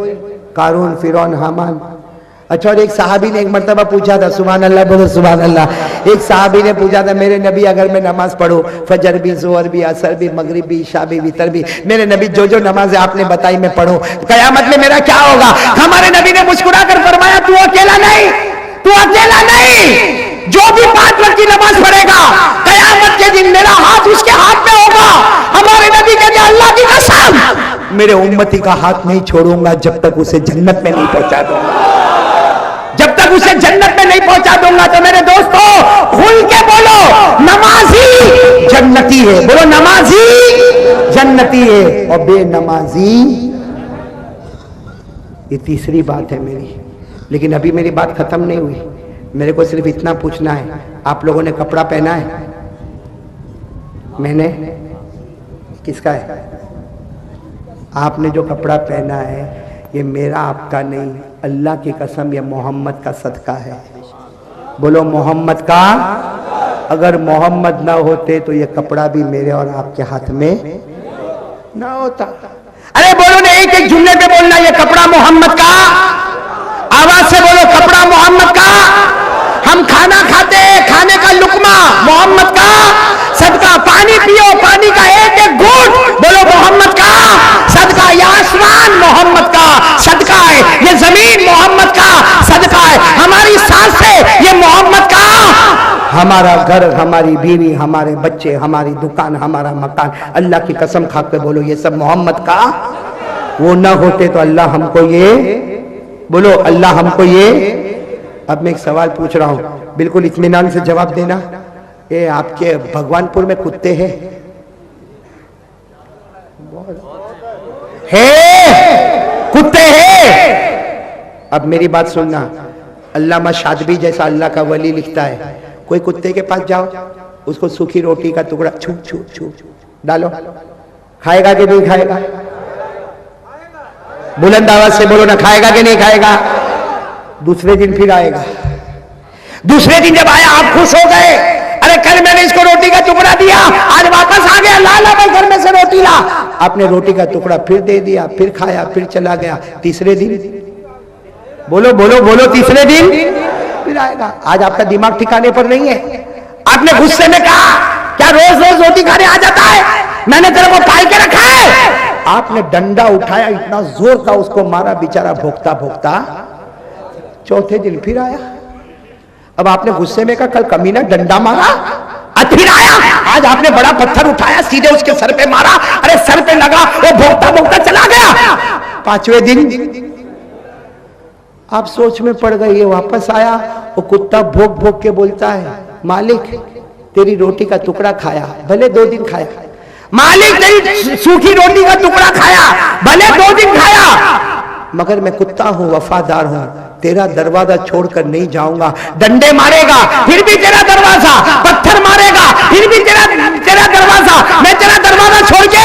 S3: قارون, فرعون, حامان. اچھا, اور ایک صحابی نے ایک مرتبہ پوچھا تھا, سبحان اللہ بولو سبحان اللہ, ایک صحابی نے پوچھا تھا میرے نبی اگر میں نماز پڑھوں, فجر بھی, ظہر بھی, عصر بھی, مغرب بھی, عشاء بھی, وتر بھی, میرے نبی جو نمازیں آپ نے بتائی میں پڑھوں, قیامت میں میرا کیا ہوگا؟ ہمارے نبی نے مسکرا کر فرمایا تو اکیلا نہیں, جو بھی 5 وقت کی نماز پڑھے گا قیامت کے دن میرا ہاتھ اس کے ہاتھ میں ہوگا. ہمارے نبی کہتے ہیں اللہ کی قسم میرے امتی کا ہاتھ نہیں چھوڑوں گا جب تک اسے جنت میں نہیں پہنچا دوں گا. جب تک اسے جنت میں نہیں پہنچا دوں گا. تو میرے دوستو کھل کے بولو, نمازی جنتی ہے. بولو نمازی جنتی ہے اور بے نمازی. یہ تیسری بات ہے میری, لیکن ابھی میری بات ختم نہیں ہوئی. میرے کو صرف اتنا پوچھنا ہے, آپ لوگوں نے کپڑا پہنا ہے؟ میں نے, کس کا ہے؟ آپ نے جو کپڑا پہنا ہے یہ میرا آپ کا نہیں, اللہ کی قسم یہ محمد کا صدقہ ہے. بولو محمد کا. اگر محمد نہ ہوتے تو یہ کپڑا بھی میرے اور آپ کے ہاتھ میں نہ ہوتا. ارے بولو نا, ایک جملے پہ بولنا, یہ کپڑا محمد کا. آواز سے بولو, کپڑا محمد کا. ہم کھانا کھاتے ہیں, کھانے کا لقمہ محمد کا صدقہ. پانی پیو, پانی کا ایک گھونٹ, بولو محمد کا صدقہ. یہ آسمان محمد کا صدقہ ہے, یہ زمین محمد کا صدقہ ہے, ہماری سانسیں یہ محمد کا. ہمارا گھر, ہماری بیوی, ہمارے بچے, ہماری دکان, ہمارا مکان, اللہ کی قسم کھا کے بولو یہ سب محمد کا. وہ نہ ہوتے تو اللہ ہم کو یہ, بولو اللہ ہم کو یہ. اب میں ایک سوال پوچھ رہا ہوں, بالکل اطمینان سے جواب دینا. یہ آپ کے بھگوان پور میں کتے ہیں؟ کتے ہیں. اب میری بات سننا, علامہ شاطبی جیسا اللہ کا ولی لکھتا ہے, کوئی کتے کے پاس جاؤ, اس کو سوکھی روٹی کا ٹکڑا چھو چھو چھو ڈالو, کھائے گا کہ نہیں کھائے گا؟ بلند آواز سے بولو نا, کھائے گا کہ نہیں کھائے گا؟ دوسرے دن پھر آئے گا. دوسرے دن جب آیا آپ خوش ہو گئے, ارے کل میں نے اس کو روٹی کا ٹکڑا دیا, آج واپس آ گیا, لا بھائی گھر میں سے روٹی لا. آپ نے روٹی کا ٹکڑا پھر دے دیا, پھر کھایا, پھر چلا گیا. تیسرے دن بولو بولو بولو, تیسرے دن پھر آئے گا. آج آپ کا دماغ ٹھکانے پر نہیں ہے. آپ نے غصے میں کہا کیا روز روز روٹی کھانے آ جاتا ہے, میں نے تیرے کو پال کے رکھا ہے. آپ نے ڈنڈا اٹھایا, اتنا زور کا اس کو مارا, بیچارہ بھوکتا بھوکتا چوتھے دن پھر آیا. اب آپ نے غصے میں کہا کل کمینہ ڈنڈا مارا, آج پھر آیا. آج آپ نے بڑا پتھر اٹھایا, سیدھے اس کے سر پہ مارا, ارے سر پہ لگا, وہ بھوکتا بھوکتا چلا گیا. پانچویں دن آپ سوچ میں پڑ گئے, یہ واپس آیا, وہ کتا بھوک بھوک کے بولتا ہے مالک تیری روٹی کا ٹکڑا کھایا, بھلے 2 دن کھایا. مالک تیری سوکھی روٹی کا ٹکڑا کھایا, بھلے 2 دن کھایا, مگر میں کتا ہوں, وفادار ہوں, تیرا دروازہ چھوڑ کر نہیں جاؤں گا. ڈنڈے مارے گا پھر بھی تیرا دروازہ, پتھر مارے گا پھر بھی تیرا دروازہ, میں تیرا دروازہ چھوڑ کے.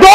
S3: 2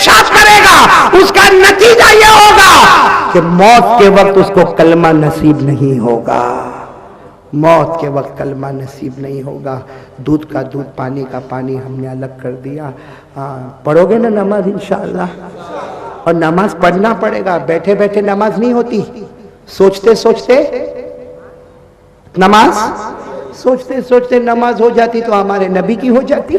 S3: پیشاب کرے گا اس کا نتیجہ یہ ہوگا کہ موت کے وقت اس کو کلمہ نصیب نہیں ہوگا، موت کے وقت کلمہ نصیب نہیں ہوگا۔ دودھ کا دودھ، پانی کا پانی ہم نے الگ کر دیا۔ پڑھو گے نا نماز انشاءاللہ؟ اور نماز پڑھنا پڑے گا، بیٹھے بیٹھے نماز نہیں ہوتی، سوچتے سوچتے نماز، سوچتے سوچتے نماز ہو جاتی تو ہمارے نبی کی ہو جاتی،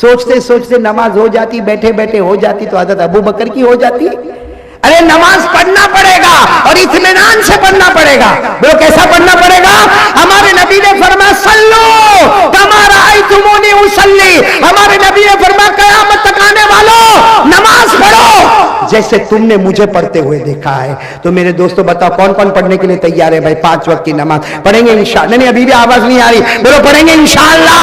S3: سوچتے سوچتے نماز ہو جاتی، بیٹھے بیٹھے ہو جاتی تو حضرت ابو بکر کی ہو جاتی۔ ارے نماز پڑھنا پڑے گا اور اطمینان سے پڑھنا پڑے گا۔ وہ کیسا پڑھنا پڑے گا؟ ہمارے نبی نے فرمایا صلو کما رأیتمونی اصلی، ہمارے نبی نے فرمایا قیامت تک آنے والوں نماز پڑھو جیسے تم نے مجھے پڑھتے ہوئے دیکھا ہے۔ تو میرے دوستو بتاؤ کون کون پڑھنے کے لیے تیار ہے؟ بھائی 5 وقت کی نماز پڑھیں گے انشاءاللہ؟ نہیں ابھی بھی آواز نہیں آ رہی، بولو پڑھیں گے انشاءاللہ۔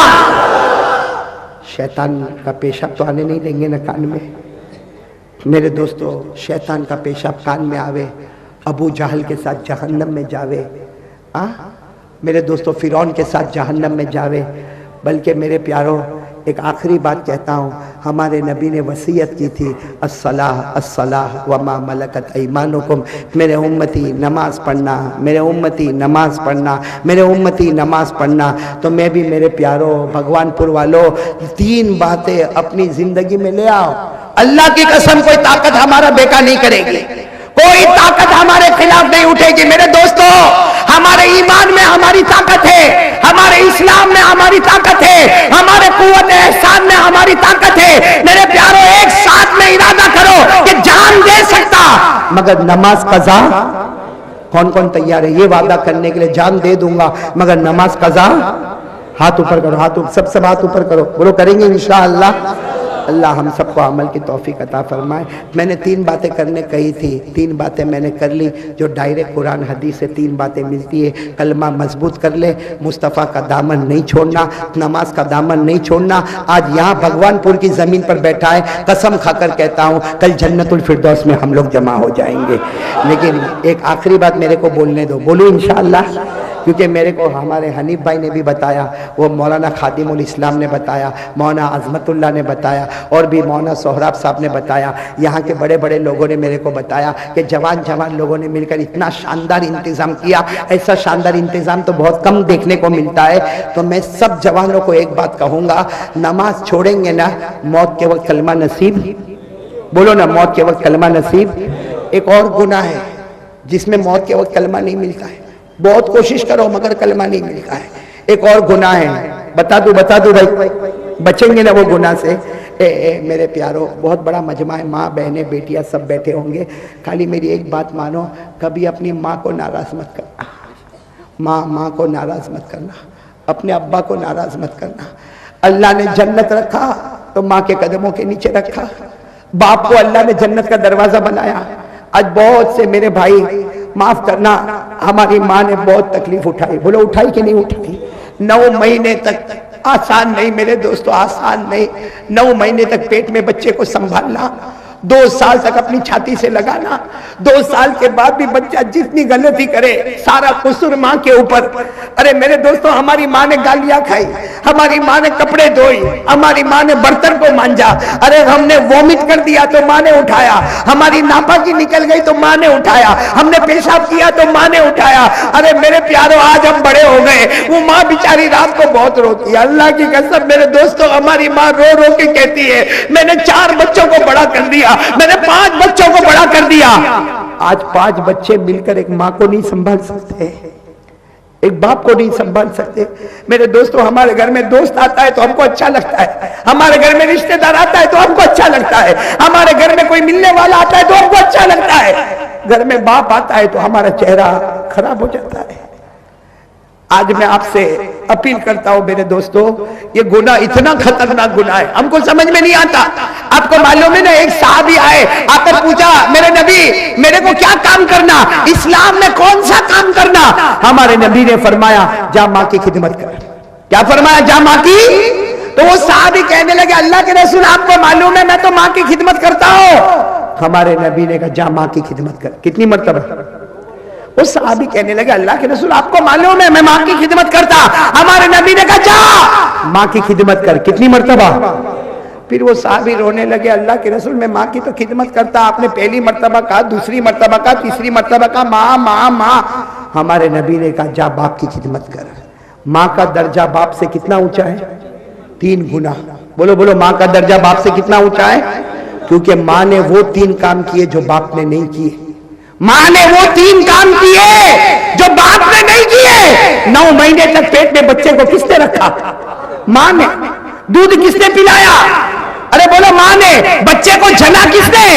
S3: شیطان کا پیشاب تو آنے نہیں دیں گے نا کان میں؟ میرے دوستو شیطان کا پیشاب کان میں آوے، ابو جہل کے ساتھ جہنم میں جاوے، میرے دوستو فرعون کے ساتھ جہنم میں جاوے۔ بلکہ میرے پیاروں ایک آخری بات کہتا ہوں، ہمارے نبی نے وصیت کی تھی الصلاۃ الصلاۃ وما ملکت ایمانکم، میرے امتی نماز پڑھنا، میرے امتی نماز پڑھنا، میرے امتی نماز پڑھنا۔ تو میں بھی میرے پیاروں بھگوان پور والوں 3 باتیں اپنی زندگی میں لے آؤ۔ اللہ کی قسم کوئی طاقت ہمارا بیکا نہیں کرے گی، کوئی طاقت ہمارے خلاف نہیں اٹھے گی۔ میرے دوستو ہمارے ایمان میں ہماری طاقت ہے، ہمارے اسلام میں ہماری طاقت ہے، ہمارے قوت احسان میں ہماری طاقت ہے۔ میرے پیاروں ایک ساتھ میں ارادہ کرو کہ جان دے سکتا مگر نماز قضا، کون کون تیار ہے یہ وعدہ کرنے کے لیے؟ جان دے دوں گا مگر نماز قضا؟ ہاتھ اوپر کرو، ہاتھ سب ہاتھ اوپر کرو، بولو کریں گے انشاءاللہ۔ اللہ ہم سب کو عمل کی توفیق عطا فرمائے۔ میں نے 3 باتیں کرنے کہی تھی، 3 باتیں میں نے کر لی جو ڈائریکٹ قرآن حدیث سے 3 باتیں ملتی ہے۔ کلمہ مضبوط کر لے، مصطفیٰ کا دامن نہیں چھوڑنا، نماز کا دامن نہیں چھوڑنا۔ آج یہاں بھگوان پور کی زمین پر بیٹھا ہے، قسم کھا کر کہتا ہوں کل جنت الفردوس میں ہم لوگ جمع ہو جائیں گے۔ لیکن ایک آخری بات میرے کو بولنے دو، بولو انشاءاللہ، کیونکہ میرے کو ہمارے حنیف بھائی نے بھی بتایا، وہ مولانا خادم الاسلام نے بتایا، مولانا عظمت اللہ نے بتایا، اور بھی مولانا سہراب صاحب نے بتایا، یہاں کے بڑے بڑے لوگوں نے میرے کو بتایا کہ جوان لوگوں نے مل کر اتنا شاندار انتظام کیا۔ ایسا شاندار انتظام تو بہت کم دیکھنے کو ملتا ہے۔ تو میں سب جوانوں کو ایک بات کہوں گا، نماز چھوڑیں گے نا موت کے وقت کلمہ نصیب، بولو نا موت کے وقت کلمہ نصیب۔ ایک اور گناہ ہے جس میں موت کے وقت کلمہ نہیں ملتا ہے، بہت کوشش کرو مگر کلمہ نہیں ملتا ہے۔ ایک اور گناہ ہے، بتا دو بھائی، بچیں گے نا وہ گناہ سے؟ میرے پیاروں بہت بڑا مجمع ہے، ماں بہنیں بیٹیاں سب بیٹھے ہوں گے، خالی میری ایک بات مانو، کبھی اپنی ماں کو ناراض مت کرنا، ماں کو ناراض مت کرنا، اپنے ابا کو ناراض مت کرنا۔ اللہ نے جنت رکھا تو ماں کے قدموں کے نیچے رکھا، باپ کو اللہ نے جنت کا دروازہ بنایا۔ آج بہت سے میرے بھائی معاف کرنا، ہماری ماں نے بہت تکلیف اٹھائی، بولو اٹھائی کہ نہیں اٹھائی؟ 9 مہینے تک آسان نہیں میرے دوستو، آسان نہیں۔ 9 مہینے تک پیٹ میں بچے کو سنبھالنا، 2 سال تک اپنی چھاتی سے لگانا، 2 سال کے بعد بھی بچہ جتنی غلطی کرے سارا قصور ماں کے اوپر۔ ارے میرے دوستو ہماری ماں نے گالیاں کھائی، ہماری ماں نے کپڑے دھوئی، ہماری ماں نے برتن کو مانجا، ارے ہم نے وومٹ کر دیا تو ماں نے اٹھایا، ہماری ناپاکی نکل گئی تو ماں نے اٹھایا، ہم نے پیشاب کیا تو ماں نے اٹھایا۔ ارے میرے پیاروں آج ہم بڑے ہو گئے، وہ ماں بیچاری رات کو بہت روتی ہے، اللہ کی قسم میرے دوستو ہماری ماں رو رو کے کہتی ہے میں نے 4 بچوں کو بڑا کر دیا، میں نے 5 بچوں کو بڑا کر دیا۔ آج 5 بچے مل کر ایک ماں کو نہیں سنبھال سکتے، ایک باپ کو نہیں سنبھال سکتے۔ میرے دوستو ہمارے گھر میں دوست آتا ہے تو ہم کو اچھا لگتا ہے، ہمارے گھر میں رشتہ دار آتا ہے تو ہم کو اچھا لگتا ہے، ہمارے گھر میں کوئی ملنے والا آتا ہے تو ہم کو اچھا لگتا ہے، گھر میں باپ آتا ہے تو ہمارا چہرہ خراب ہو جاتا ہے۔ آج میں آپ سے اپیل کرتا ہوں میرے دوستو، یہ گناہ اتنا خطرناک گناہ ہے، ہم کو سمجھ میں نہیں آتا۔ آپ کو معلوم ہے نا، ایک صحابی آئے، آپ نے پوچھا میرے نبی میرے کو کیا کام کرنا، اسلام میں کون سا کام کرنا؟ ہمارے نبی نے فرمایا جا ماں کی خدمت کر۔ کیا فرمایا؟ جا ماں کی۔ تو وہ صحابی کہنے لگے اللہ کے رسول آپ کو معلوم ہے میں تو ماں کی خدمت کرتا ہوں۔ ہمارے نبی نے کہا جا ماں کی خدمت کر۔ کتنی مرتبہ؟ وہ صحابی کہنے لگے اللہ کے رسول آپ کو معلوم ہے میں ماں کی خدمت کرتا۔ ہمارے نبی نے کہا جا ماں کی خدمت کر۔ کتنی مرتبہ؟ پھر وہ صحابی رونے لگے، اللہ کے رسول میں ماں کی تو خدمت کرتا، آپ نے پہلی مرتبہ کہا، دوسری مرتبہ کہا، تیسری مرتبہ کہا ماں ماں ماں۔ ہمارے نبی نے کہا جا باپ کی خدمت کر۔ ماں کا درجہ باپ سے کتنا اونچا ہے؟ 3 گنا۔ بولو بولو، ماں کا درجہ باپ سے کتنا اونچا ہے؟ کیونکہ ماں نے وہ 3 کام کیے جو باپ نے نہیں کیے۔ ماں نے وہ 3 کام کیے جو باپ نے نہیں کیے۔ 9 مہینے تک پیٹ میں بچے کو کس نے رکھا؟ ماں نے۔ دودھ کس نے پلایا؟ ارے بولو ماں نے۔ بچے کو جنا کس نے؟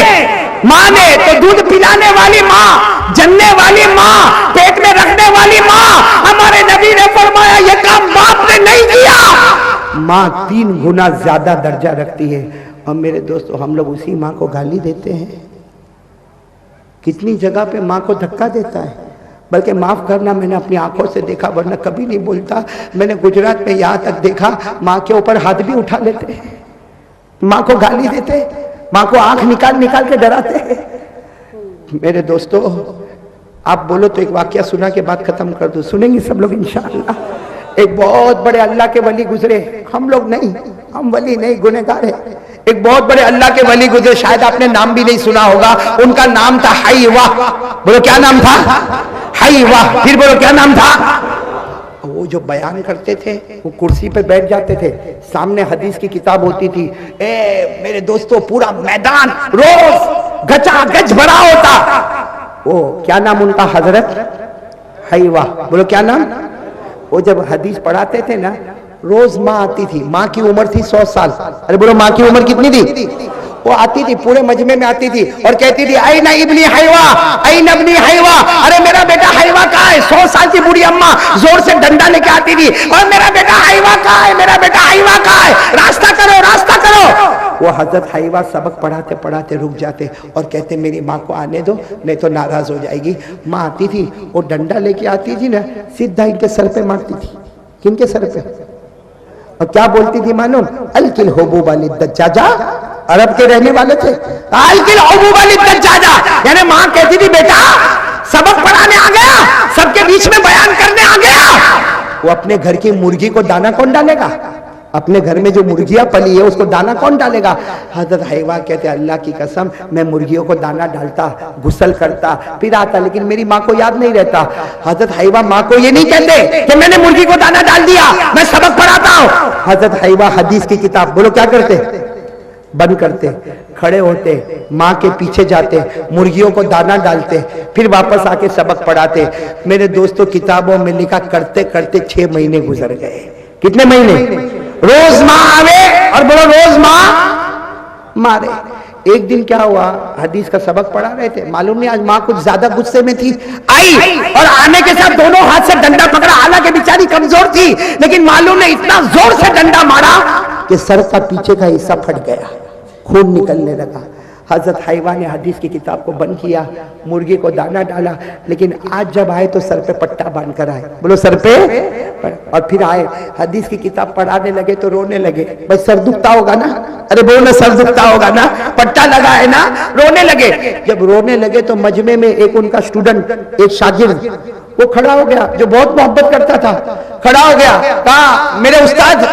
S3: ماں نے۔ تو دودھ پلانے والی ماں، جننے والی ماں، پیٹ میں رکھنے والی ماں، ہمارے نبی نے فرمایا یہ کام باپ نے نہیں کیا۔ ماں 3 گنا زیادہ درجہ رکھتی ہے۔ اور میرے دوستو، ہم لوگ اسی ماں کو گالی دیتے ہیں۔ کتنی جگہ پہ ماں کو دھکا دیتا ہے۔ بلکہ معاف کرنا، میں نے اپنی آنکھوں سے دیکھا، ورنہ کبھی نہیں بولتا۔ میں نے گجرات میں یہاں تک دیکھا، ماں کے اوپر ہاتھ بھی اٹھا لیتے ہیں، ماں کو گالی دیتے، ماں کو آنکھ نکال نکال کے ڈراتے ہیں۔ میرے دوستو، آپ بولو تو ایک واقعہ سنا کے بعد ختم کر دو، سنیں گے سب لوگ انشاءاللہ۔ ایک بہت بڑے اللہ کے ولی گزرے، ہم لوگ نہیں، ہم ولی نہیں، گنہگار ہیں۔ ایک بہت بڑے اللہ کے ولی گزرے، شاید آپ نے نام بھی نہیں سنا ہوگا، ان کا نام تھا حیوہ۔ بولو کیا نام تھا؟ حیوہ۔ پھر بولو کیا نام تھا؟ وہ جو بیان کرتے تھے، وہ کرسی پہ بیٹھ جاتے تھے، سامنے حدیث کی کتاب ہوتی تھی، اے میرے دوستو پورا میدان روز گچا گچ بھرا ہوتا۔ وہ کیا نام ان کا؟ حضرت حیوہ۔ بولو کیا نام؟ وہ جب حدیث پڑھاتے تھے نا، روز ماں آتی تھی، ماں کی عمر تھی 100 سال۔ ارے بولو ماں کی عمر کتنی تھی؟ وہ آتی تھی، پورے مجمع میں آتی تھی اور کہتی تھی این ابنی حیوہ، این ابنی حیوہ، ارے میرا بیٹا حیوہ کہاں ہے؟ 100 سال کی بوڑھی اماں زور سے ڈنڈا لے کے آتی تھی، اور میرا بیٹا حیوہ کہاں ہے؟ میرا بیٹا حیوہ کہاں ہے؟ راستہ کرو، راستہ کرو۔ وہ حضرت حیوہ سبق پڑھاتے پڑھاتے رک جاتے اور کہتے میری ماں کو آنے دو، نہیں تو ناراض ہو جائے گی۔ ماں آتی تھی، وہ ڈنڈا لے کے آتی تھی نا، سیدھا ان کے سر پہ مارتی تھی۔ کن کے سر پہ؟ اور کیا بولتی تھی معلوم؟ الکل حبوب للدجاجہ، عرب کے رہنے والے تھے، الکل حبوب للدجاجہ، یعنی ماں کہتی تھی بیٹا سبق پڑھانے آ گیا، سب کے بیچ میں بیان کرنے آ گیا۔ وہ اپنے گھر کی مرغی کو دانا کون ڈالے گا؟ اپنے گھر میں جو مرغیاں پلی ہے اس کو دانا کون ڈالے گا؟ حضرت حیوہ کہتے اللہ کی قسم میں مرغیوں کو دانا ڈالتا، غسل کرتا، پھر آتا، لیکن میری ماں کو یاد نہیں رہتا۔ حضرت حیوہ ماں کو یہ نہیں کہتے کہ میں نے مرغی کو دانا ڈال دیا، میں سبق پڑھاتا ہوں۔ حضرت حیوہ حدیث کی کتاب بولو کیا کرتے؟ بند کرتے، کھڑے ہوتے، ماں کے پیچھے جاتے، مرغیوں کو دانا ڈالتے، پھر واپس آ کے سبق پڑھاتے۔ میرے دوستوں کتابوں میں لکھا کرتے کرتے 6 مہینے گزر گئے۔ کتنے مہینے؟ روز ماں آوے اور بولو روز ماں مارے۔ ایک دن کیا ہوا، حدیث کا سبق پڑھا رہے تھے، معلوم نہیں آج ماں کچھ زیادہ غصے میں تھی، آئی اور آنے کے ساتھ دونوں ہاتھ سے ڈنڈا پکڑا، حالانکہ بیچاری کمزور تھی، لیکن معلوم نہیں اتنا زور سے ڈنڈا مارا کہ سر کا پیچھے کا حصہ پھٹ گیا، خون نکلنے لگا۔ حضرت حیوہ نے حدیث کی کتاب کو بند کیا، مرغی کو دانا ڈالا، لیکن آج جب آئے تو سر پہ پٹا باندھ کر آئے، بولو سر پہ، اور پھر آئے حدیث کی کتاب پڑھانے لگے تو رونے لگے۔ بس سر دکھتا ہوگا نا، ارے بولو سر دکھتا ہوگا نا، پٹا لگا ہے نا، رونے لگے۔ جب رونے لگے تو مجمع میں ایک ان کا اسٹوڈنٹ، ایک شاگرد وہ کھڑا ہو گیا، جو بہت محبت کرتا تھا، کھڑا ہو گیا، کہا میرے استاد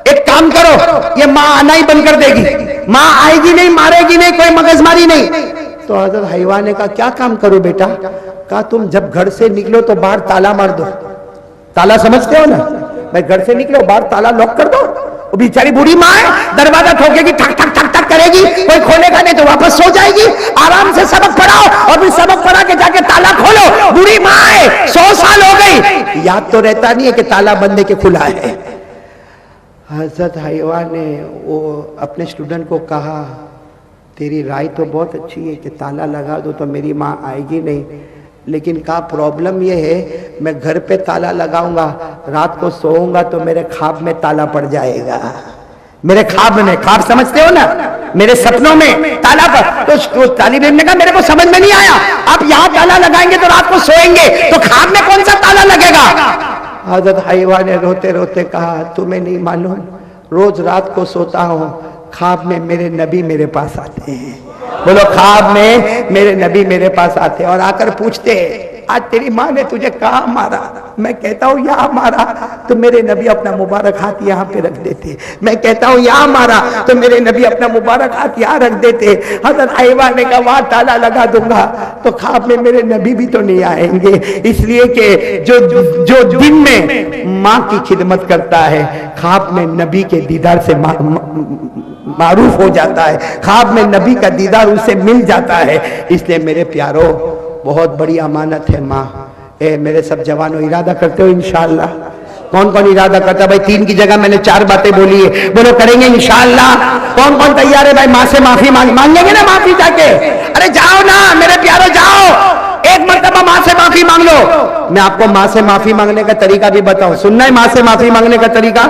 S3: ایک کام کرو، یہ ماں آنا ہی بند کر دے گی، ماں آئے گی نہیں، مارے گی نہیں، کوئی مغز ماری نہیں۔ تو حضرت حیوہ نے کہا کیا کام کرو بیٹا؟ کہا تم جب گھر سے نکلو تو باہر تالا مار دو۔ تالا سمجھتے ہو نا؟ میں گھر سے نکلو باہر تالا لاک کر دو۔ وہ بیچاری بوڑھی ماں ہے، دروازہ ٹھوکے گی، ٹھک ٹھک ٹھک ٹھک کرے گی، کوئی کھولے گا نہیں تو واپس سو جائے گی۔ آرام سے سبق پڑھاؤ اور پھر سبق پڑھا کے جا کے تالا کھولو۔ بوڑھی ماں ہے، 100 سال ہو گئی، یاد تو رہتا نہیں ہے کہ تالا بندے کے کھلا ہے۔ حضرت حیوہ نے وہ اپنے اسٹوڈنٹ کو کہا تیری رائے تو بہت اچھی ہے کہ تالا لگا دو تو میری ماں آئے گی نہیں، لیکن کا پرابلم یہ ہے میں گھر پہ تالا لگاؤں گا، رات کو سوؤں گا تو میرے خواب میں تالا پڑ جائے گا، میرے خواب میں، خواب سمجھتے ہو نا، میرے سپنوں میں تالا پر۔ تو طالب علم نے کہا میرے کو سمجھ میں نہیں آیا، آپ یہاں تالا لگائیں گے تو رات کو سوئیں گے تو خواب میں کون سا تالا لگے گا؟ حضرت حیوہ نے روتے روتے کہا تمہیں نہیں معلوم، روز رات کو سوتا ہوں، خواب میں میرے نبی میرے پاس آتے ہیں، بولو خواب میں میرے نبی میرے پاس آتے اور آ کر پوچھتے آج تیری ماں نے تجھے کہاں مارا؟ میں کہتا ہوں یہاں مارا، تو میرے نبی اپنا مبارک ہاتھ یہاں پہ رکھ دیتے. میں کہتا ہوں یہاں مارا، تو میرے نبی اپنا مبارک ہاتھ یہاں رکھ دیتے. حضرت حیوہ نے کہا وہاں تالا لگا دوں گا. تو خواب میں میرے نبی بھی تو نہیں آئیں گے، اس لیے کہ جو دن میں ماں کی خدمت کرتا ہے خواب میں نبی کے دیدار سے معروف ہو جاتا ہے، خواب میں نبی کا دیدار اسے مل جاتا ہے. اس لیے میرے پیارو بہت بڑی امانت ہے ماں. اے میرے سب جوانوں ارادہ کرتے ہو انشاءاللہ؟ کون کون ارادہ کرتا ہے؟ بھائی 3 کی جگہ میں نے 4 باتیں بولی ہے، بولو کریں گے انشاءاللہ. کون کون تیار ہے بھائی ماں سے معافی مانگیں گے نا معافی جا کے؟ ارے جاؤ نا میرے پیارو جاؤ، ایک مرتبہ ماں سے معافی مانگ لو. میں آپ کو ماں سے معافی مانگنے کا طریقہ بھی بتاؤں. سننا ہے ماں سے معافی مانگنے کا طریقہ؟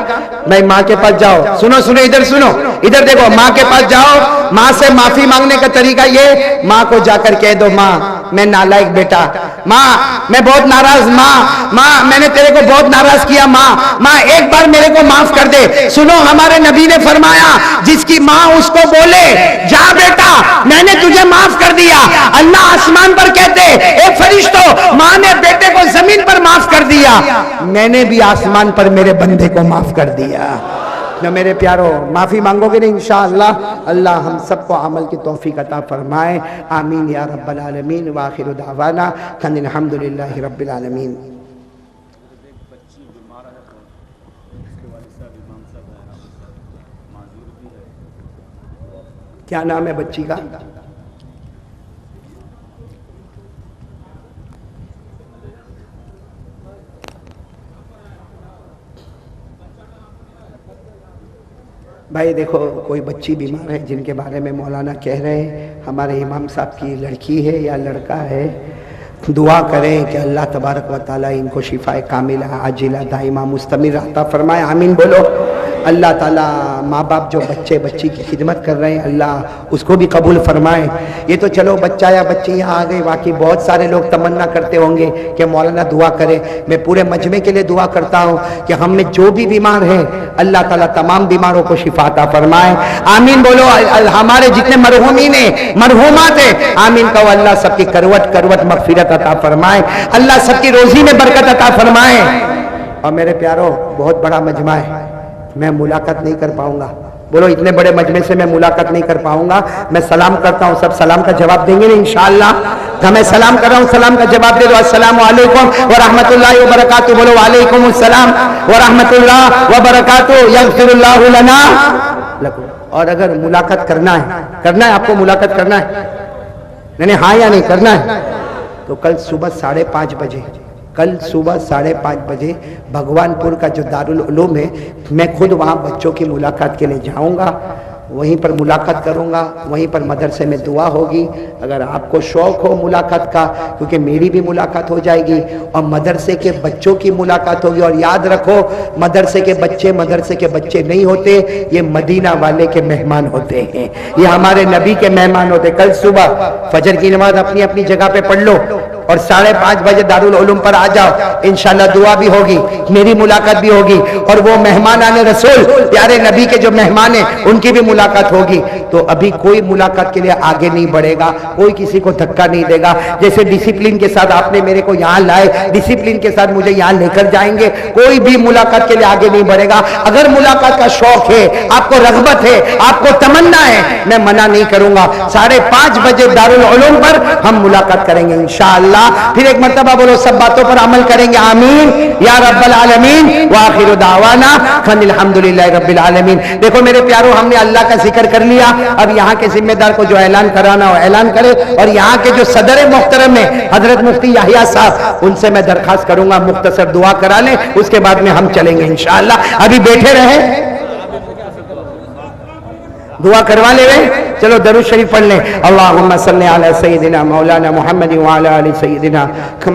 S3: بھائی ماں کے پاس جاؤ، سنو ادھر سنو، ادھر دیکھو. ماں کے پاس جاؤ، ماں سے معافی مانگنے کا طریقہ یہ، ماں کو جا کر کہہ دو ماں میں نالائق بیٹا، ماں میں بہت ناراض، ماں میں نے تیرے کو بہت ناراض کیا، ماں ایک بار میرے کو معاف کر دے. سنو ہمارے نبی نے فرمایا جس کی ماں اس کو بولے جا بیٹا میں نے تجھے معاف کر دیا، اللہ آسمان پر کہتے اے فرشتو ماں نے بیٹے کو زمین پر معاف کر دیا، میں نے بھی آسمان پر میرے بندے کو معاف کر دیا. جو میرے پیارو معافی مانگو گے نا انشاءاللہ اللہ ہم سب کو عمل کی توفیق عطا فرمائے. آمین یا رب العالمین. وآخر دعوانا ان الحمدللہ رب العالمین. کیا نام ہے بچی کا؟ بھائی دیکھو کوئی بچی بیمار ہے جن کے بارے میں مولانا کہہ رہے ہیں ہمارے امام صاحب کی لڑکی ہے یا لڑکا ہے، دعا کریں کہ اللہ تبارک و تعالیٰ ان کو شفاء کاملہ عاجلہ دائمہ مستمر عطا فرمائے. آمین بولو. اللہ تعالیٰ ماں باپ جو بچی کی خدمت کر رہے ہیں اللہ اس کو بھی قبول فرمائے. یہ تو چلو بچہ یا بچی یہاں آ گئی، واقعی بہت سارے لوگ تمنا کرتے ہوں گے کہ مولانا دعا کرے. میں پورے مجمع کے لیے دعا کرتا ہوں کہ ہم میں جو بھی بیمار ہیں اللہ تعالیٰ تمام بیماروں کو شفا عطا فرمائے. آمین بولو. ہمارے جتنے مرحومین ہیں مرحومات ہیں آمین کہو. اللہ سب کی کروٹ مغفرت عطا فرمائے، اللہ سب کی روزی میں برکت عطا فرمائے. اور میرے پیارو بہت بڑا مجمع ہے، میں ملاقات نہیں کر پاؤں گا. بولو اتنے بڑے مجمع سے میں ملاقات نہیں کر پاؤں گا. میں سلام کرتا ہوں، سب سلام کا جواب دیں گے نا انشاءاللہ؟ میں سلام کر رہا ہوں، سلام کا جواب دے دو. السلام علیکم ورحمۃ اللہ وبرکاتہ. بولو وعلیکم السلام ورحمۃ اللہ وبرکاتہ. یغفر اللہ لنا لکم. اور اگر ملاقات کرنا ہے آپ کو ملاقات کرنا ہے نہیں ہاں یا نہیں کرنا ہے تو کل صبح 5:30 بجے کل صبح 5:30 بجے بھگوان پور کا جو دارالعلوم ہے میں خود وہاں بچوں کی ملاقات کے لیے جاؤں گا، وہیں پر ملاقات کروں گا، وہیں پر مدرسے میں دعا ہوگی. اگر آپ کو شوق ہو ملاقات کا کیونکہ میری بھی ملاقات ہو جائے گی اور مدرسے کے بچوں کی ملاقات ہوگی. اور یاد رکھو مدرسے کے بچے نہیں ہوتے، یہ مدینہ والے کے مہمان ہوتے ہیں، یہ ہمارے نبی کے مہمان ہوتے. کل صبح فجر کی نماز اپنی اپنی جگہ پہ پڑھ لو اور 5:30 بجے دارالعلوم پر آ جاؤ. انشاءاللہ دعا بھی ہوگی، میری ملاقات بھی ہوگی اور وہ مہمان رسول پیارے نبی کے جو مہمان ہیں ان کی بھی ملاقات ہوگی. تو ابھی کوئی ملاقات کے لیے آگے نہیں بڑھے گا، کوئی کسی کو دھکا نہیں دے گا. جیسے ڈسپلن کے ساتھ آپ نے میرے کو یہاں لائے، ڈسپلن کے ساتھ مجھے یہاں لے کر جائیں گے. کوئی بھی ملاقات کے لیے آگے نہیں بڑھے گا. اگر ملاقات کا شوق ہے، آپ کو رغبت ہے، آپ کو تمنا ہے، میں منع نہیں کروں گا. 5:30 بجے دارالعلوم پر ہم ملاقات کریں گے انشاءاللہ. پھر ایک مرتبہ بولو سب باتوں پر عمل کریں گے. آمین یا رب العالمین. وآخر دعوانا ان الحمدللہ رب العالمین. دیکھو میرے پیارو ہم نے اللہ کا ذکر کر لیا. اب یہاں کے ذمہ دار کو جو اعلان کرانا ہو اعلان کرے. اور یہاں کے جو صدر محترم ہیں حضرت مفتی یحییٰ صاحب، ان سے میں درخواست کروں گا مختصر دعا کرا لیں، اس کے بعد میں ہم چلیں گے انشاءاللہ. ابھی بیٹھے رہیں، دعا کروا لے رہے. چلو درود شریف پڑھ لیں. اللہم صلی علی سیدنا مولانا محمد وعلی آل سیدنا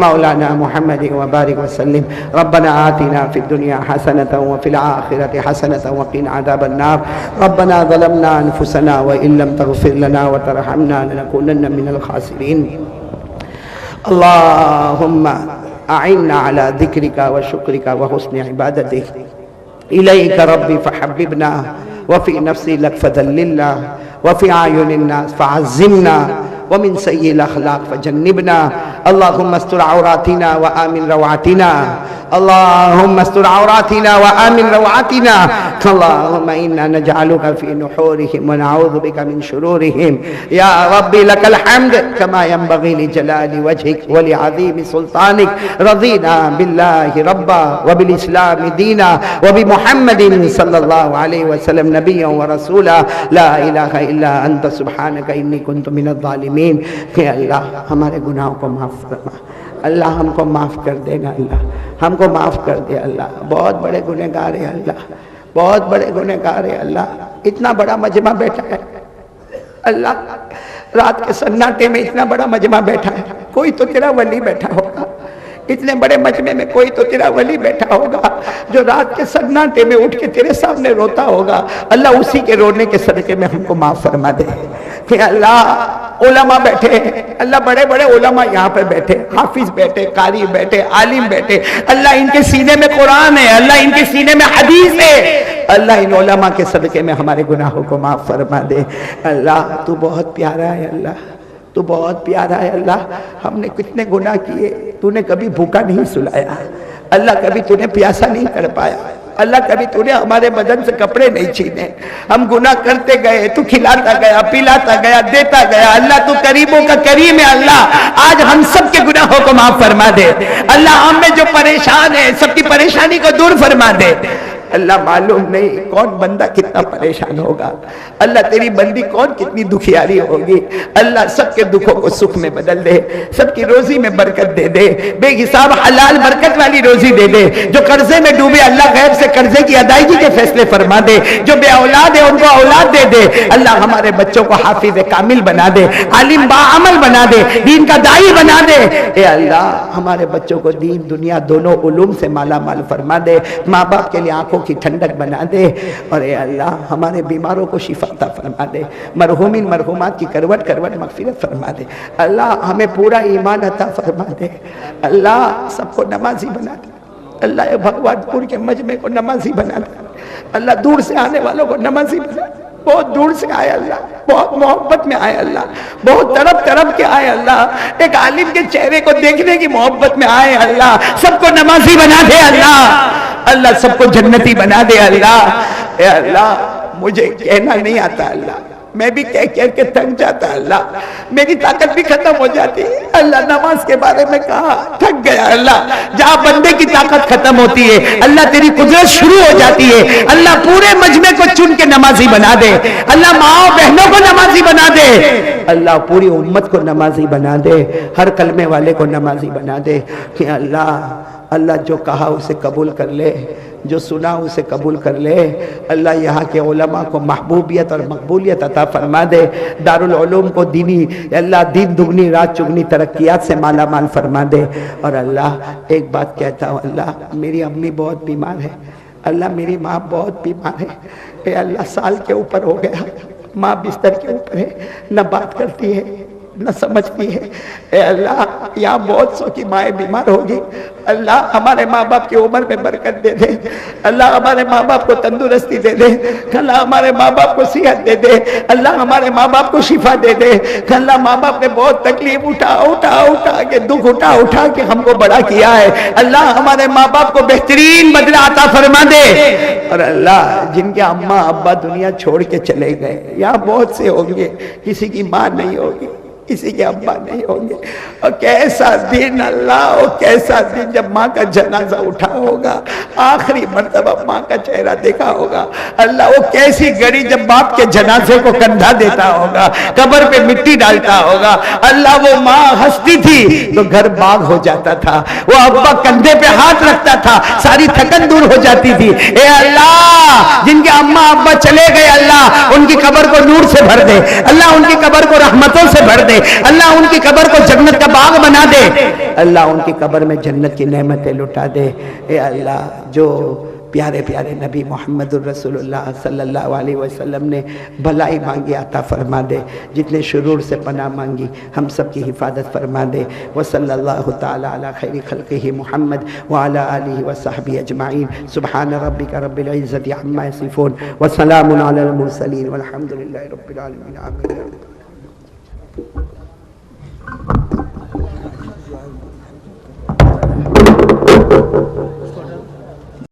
S3: مولانا محمد وبارک وسلم. ربنا آتنا فی الدنیا حسنة وفی الآخرة حسنة وقنا عذاب النار. ربنا ظلمنا انفسنا وإن لم تغفر لنا وترحمنا لنكونن من الخاسرین. اللہم اعنا علی ذکرک وشکرک وحسن عبادتک. الیک ربی فحببنا وفي نفسي لك فذللنا وفي أعين الناس فعزمنا ومن سيء الأخلاق فجنبنا اللهم استر عوراتنا وآمن روعاتنا اللهم استر عوراتنا وآمن روعاتنا اللهم إنا نجعلك في نحورهم ونعوذ بك من شرورهم يا ربي لك الحمد كما ينبغي لجلال وجهك ولعظيم سلطانك رضينا بالله ربا وبالإسلام دينا وبمحمد صلى الله عليه وسلم نبيا ورسولا لا إله إلا أنت سبحانك إني كنت من الظالمين کہ اللہ ہمارے گناہوں کو معاف فرما اللہ ہم کو معاف کر دینا اللہ ہم کو معاف کر دے اللہ بہت بڑے گنہگار ہیں اللہ بہت بڑے گنہگار ہیں اللہ اتنا بڑا مجمع بیٹھا ہے اللہ رات کے سناٹے میں اتنا بڑا مجمع بیٹھا ہے کوئی تو تیرا ولی بیٹھا ہوگا اتنے بڑے مجمع میں کوئی تو تیرا ولی بیٹھا ہوگا جو رات کے سناٹے میں اٹھ کے تیرے سامنے روتا ہوگا اللہ اسی کے رونے کے صدقے میں ہم کو معاف فرما دے کہ اللہ علماء بیٹھے اللہ بڑے بڑے علماء یہاں پہ بیٹھے حافظ بیٹھے قاری بیٹھے عالم بیٹھے اللہ ان کے سینے میں قرآن ہے اللہ ان کے سینے میں حدیث ہے اللہ ان علماء کے صدقے میں ہمارے گناہوں کو معاف فرما دے اللہ تو بہت پیارا ہے اللہ تو بہت پیارا ہے اللہ ہم نے کتنے گناہ کیے تو نے کبھی بھوکا نہیں سلایا اللہ کبھی تو نے پیاسا نہیں کر پایا اللہ کبھی تو نے ہمارے بدن سے کپڑے نہیں چھینے ہم گناہ کرتے گئے تو کھلاتا گیا پلاتا گیا دیتا گیا اللہ تو قریبوں کا کریم ہے اللہ آج ہم سب کے گناہوں کو معاف فرما دے اللہ ہم میں جو پریشان ہے سب کی پریشانی کو دور فرما دے اللہ معلوم نہیں کون بندہ کتنا پریشان ہوگا اللہ تیری بندی کون کتنی دکھیاری ہوگی اللہ سب کے دکھوں کو سکھ میں بدل دے سب کی روزی میں برکت دے دے بے حساب حلال برکت والی روزی دے دے جو قرضے میں ڈوبے اللہ غیب سے قرضے کی ادائیگی کے فیصلے فرما دے جو بے اولاد ہے ان کو اولاد دے دے اللہ ہمارے بچوں کو حافظ کامل بنا دے عالم باعمل بنا دے دین کا داعی بنا دے اے اللہ ہمارے بچوں کو دین دنیا دونوں علوم سے مالا مال فرما دے ماں باپ کے لیے آنکھوں کی ٹھنڈک بنا دے اور اے اللہ ہمارے بیماروں کو شفا عطا فرما دے مرحومین مرحومات کی کروٹ کروٹ مغفرت فرما دے اللہ ہمیں پورا ایمان عطا فرما دے اللہ سب کو نمازی بنا دے اللہ اے بھگوان پور کے مجمع کو نمازی بنا دے اللہ دور سے آنے والوں کو نمازی بنا دے بہت دور سے آئے اللہ بہت محبت میں آئے اللہ بہت طرف طرف کے آئے اللہ ایک عالم کے چہرے کو دیکھنے کی محبت میں آئے اللہ سب کو نمازی بنا دے اللہ اللہ سب کو جنتی بنا دے اللہ اے اللہ مجھے کہنا نہیں آتا اللہ میں بھی کہہ کے تھک جاتا اللہ میری طاقت بھی ختم ہو جاتی اللہ نماز کے بارے میں کہا تھک گیا اللہ جہاں بندے کی طاقت ختم ہوتی ہے اللہ تیری قدرت شروع ہو جاتی ہے اللہ پورے مجمع کو چن کے نمازی بنا دے اللہ ماں بہنوں کو نمازی بنا دے اللہ پوری امت کو نمازی بنا دے ہر کلمے والے کو نمازی بنا دے کہ اللہ جو کہا اسے قبول کر لے جو سنا اسے قبول کر لے اللہ یہاں کے علماء کو محبوبیت اور مقبولیت عطا فرما دے دارالعلوم کو دینی اللہ دین دگنی رات چگنی ترقیات سے مالا مال فرما دے اور اللہ ایک بات کہتا ہوں اللہ میری امی بہت بیمار ہے اللہ میری ماں بہت بیمار ہے اے اللہ سال کے اوپر ہو گیا ماں بستر کے اوپر ہے نہ بات کرتی ہے نہ سمجھتی ہے اے اللہ یہاں بہت سو کی مائیں بیمار ہوگی اللہ ہمارے ماں باپ کی عمر میں برکت دے دے اللہ ہمارے ماں باپ کو تندرستی دے دے اللہ ہمارے ماں باپ کو صحت دے دے اللہ ہمارے ماں باپ کو شفا دے دے اللہ ماں باپ نے بہت تکلیف اٹھا کے دکھ اٹھا کے ہم کو بڑا کیا ہے اللہ ہمارے ماں باپ کو بہترین بدلہ عطا فرما دے اور اللہ جن کے اماں ابا دنیا چھوڑ کے چلے گئے یہاں بہت سے ہوں گے کسی کی ماں نہیں ہوگی کسی کے ابا نہیں ہوں گے اور کیسا دن اللہ اور کیسا دن جب ماں کا جنازہ اٹھا ہوگا آخری مرتبہ ماں کا چہرہ دیکھا ہوگا اللہ وہ کیسی گھڑی جب باپ کے جنازے کو کندھا دیتا ہوگا قبر پہ مٹی ڈالتا ہوگا اللہ وہ ماں ہنستی تھی تو گھر باغ ہو جاتا تھا وہ ابا کندھے پہ ہاتھ رکھتا تھا ساری تھکن دور ہو جاتی تھی اے اللہ جن کے اماں ابا چلے گئے اللہ ان کی قبر کو نور سے بھر دے اللہ ان کی قبر کو رحمتوں سے بھر دے اللہ ان کی قبر کو جنت کا باغ بنا دے اللہ ان کی قبر میں جنت کی نعمتیں لٹا دے اے اللہ جو پیارے پیارے نبی محمد الرسول اللہ صلی اللہ علیہ وسلم نے بھلائی مانگی عطا فرما دے، جتنے شرور سے پناہ مانگی ہم سب کی حفاظت فرما دے۔ وصلی اللہ تعالی علی خیر خلقہ محمد وعلی آلہ وصحبہ اجمعین۔ سبحان ربک رب العزت عما یصفون وسلام علی المرسلین والحمد للہ رب العالمین۔ آمین۔